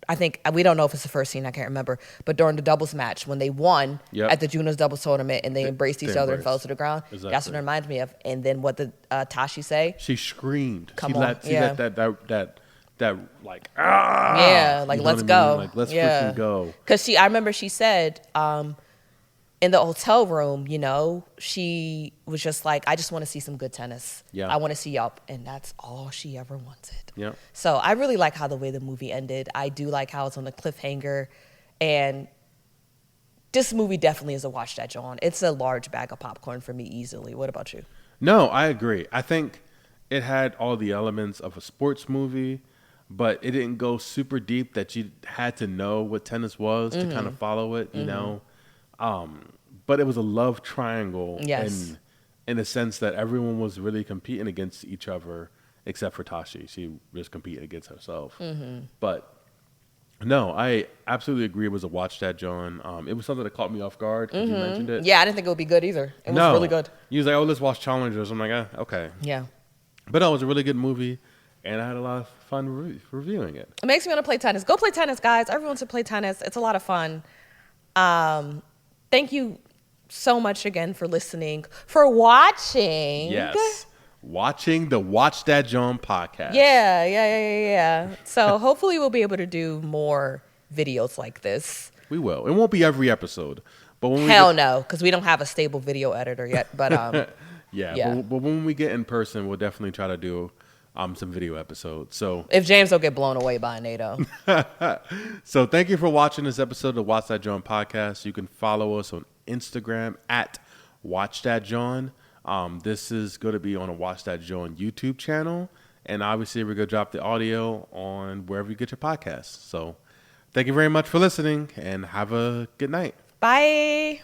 A: I think, we don't know if it's the first scene, I can't remember, but during the doubles match when they won
B: Yep.
A: at the juniors doubles tournament and they embraced each
B: they
A: other and fell
B: embraced.
A: to the ground. That's what
B: Exactly.
A: it reminds me of. And then what did Tashi say?
B: She screamed.
A: Come
B: she
A: on,
B: let, she
A: yeah.
B: let that like, ah!
A: Yeah, like,
B: You know
A: let's
B: what I mean?
A: go.
B: Like, let's
A: Yeah.
B: freaking go.
A: Because I remember she said in the hotel room, you know, she was just like, I just want to see some good tennis.
B: Yeah.
A: I want to see y'all. And that's all she ever wanted.
B: Yeah.
A: So I really like how the way the movie ended. I do like how it's on a cliffhanger. And this movie definitely is a watch that, John. It's a large bag of popcorn for me easily. What about you?
B: No, I agree. I think it had all the elements of a sports movie, but it didn't go super deep that you had to know what tennis was to kind of follow it, you know. But it was a love triangle
A: Yes.
B: in the sense that everyone was really competing against each other except for Tashi. She was competing against herself. But no, I absolutely agree. It was a watch that, John. It was something that caught me off guard because you mentioned it.
A: Yeah, I didn't think it would be good either. It was
B: No.
A: really good.
B: You was like, oh, let's watch Challengers. I'm like, okay.
A: Yeah.
B: But no, it was a really good movie, and I had a lot of fun reviewing it.
A: It makes me want to play tennis. Go play tennis, guys. Everyone should play tennis. It's a lot of fun. Thank you so much again for listening, for watching.
B: Yes. Watching the Watch That John podcast.
A: Yeah. So hopefully we'll be able to do more videos like this.
B: We will. It won't be every episode. But when
A: Hell no, because we don't have a stable video editor yet. But
B: Yeah.
A: Yeah.
B: But when we get in person, we'll definitely try to do some video episodes. So
A: If James don't get blown away by NATO.
B: so thank you for watching this episode of Watch That John podcast. You can follow us on Instagram at Watch That John. This is going to be on a Watch That John YouTube channel. And obviously, we're going to drop the audio on wherever you get your podcasts. So thank you very much for listening and have a good night.
A: Bye.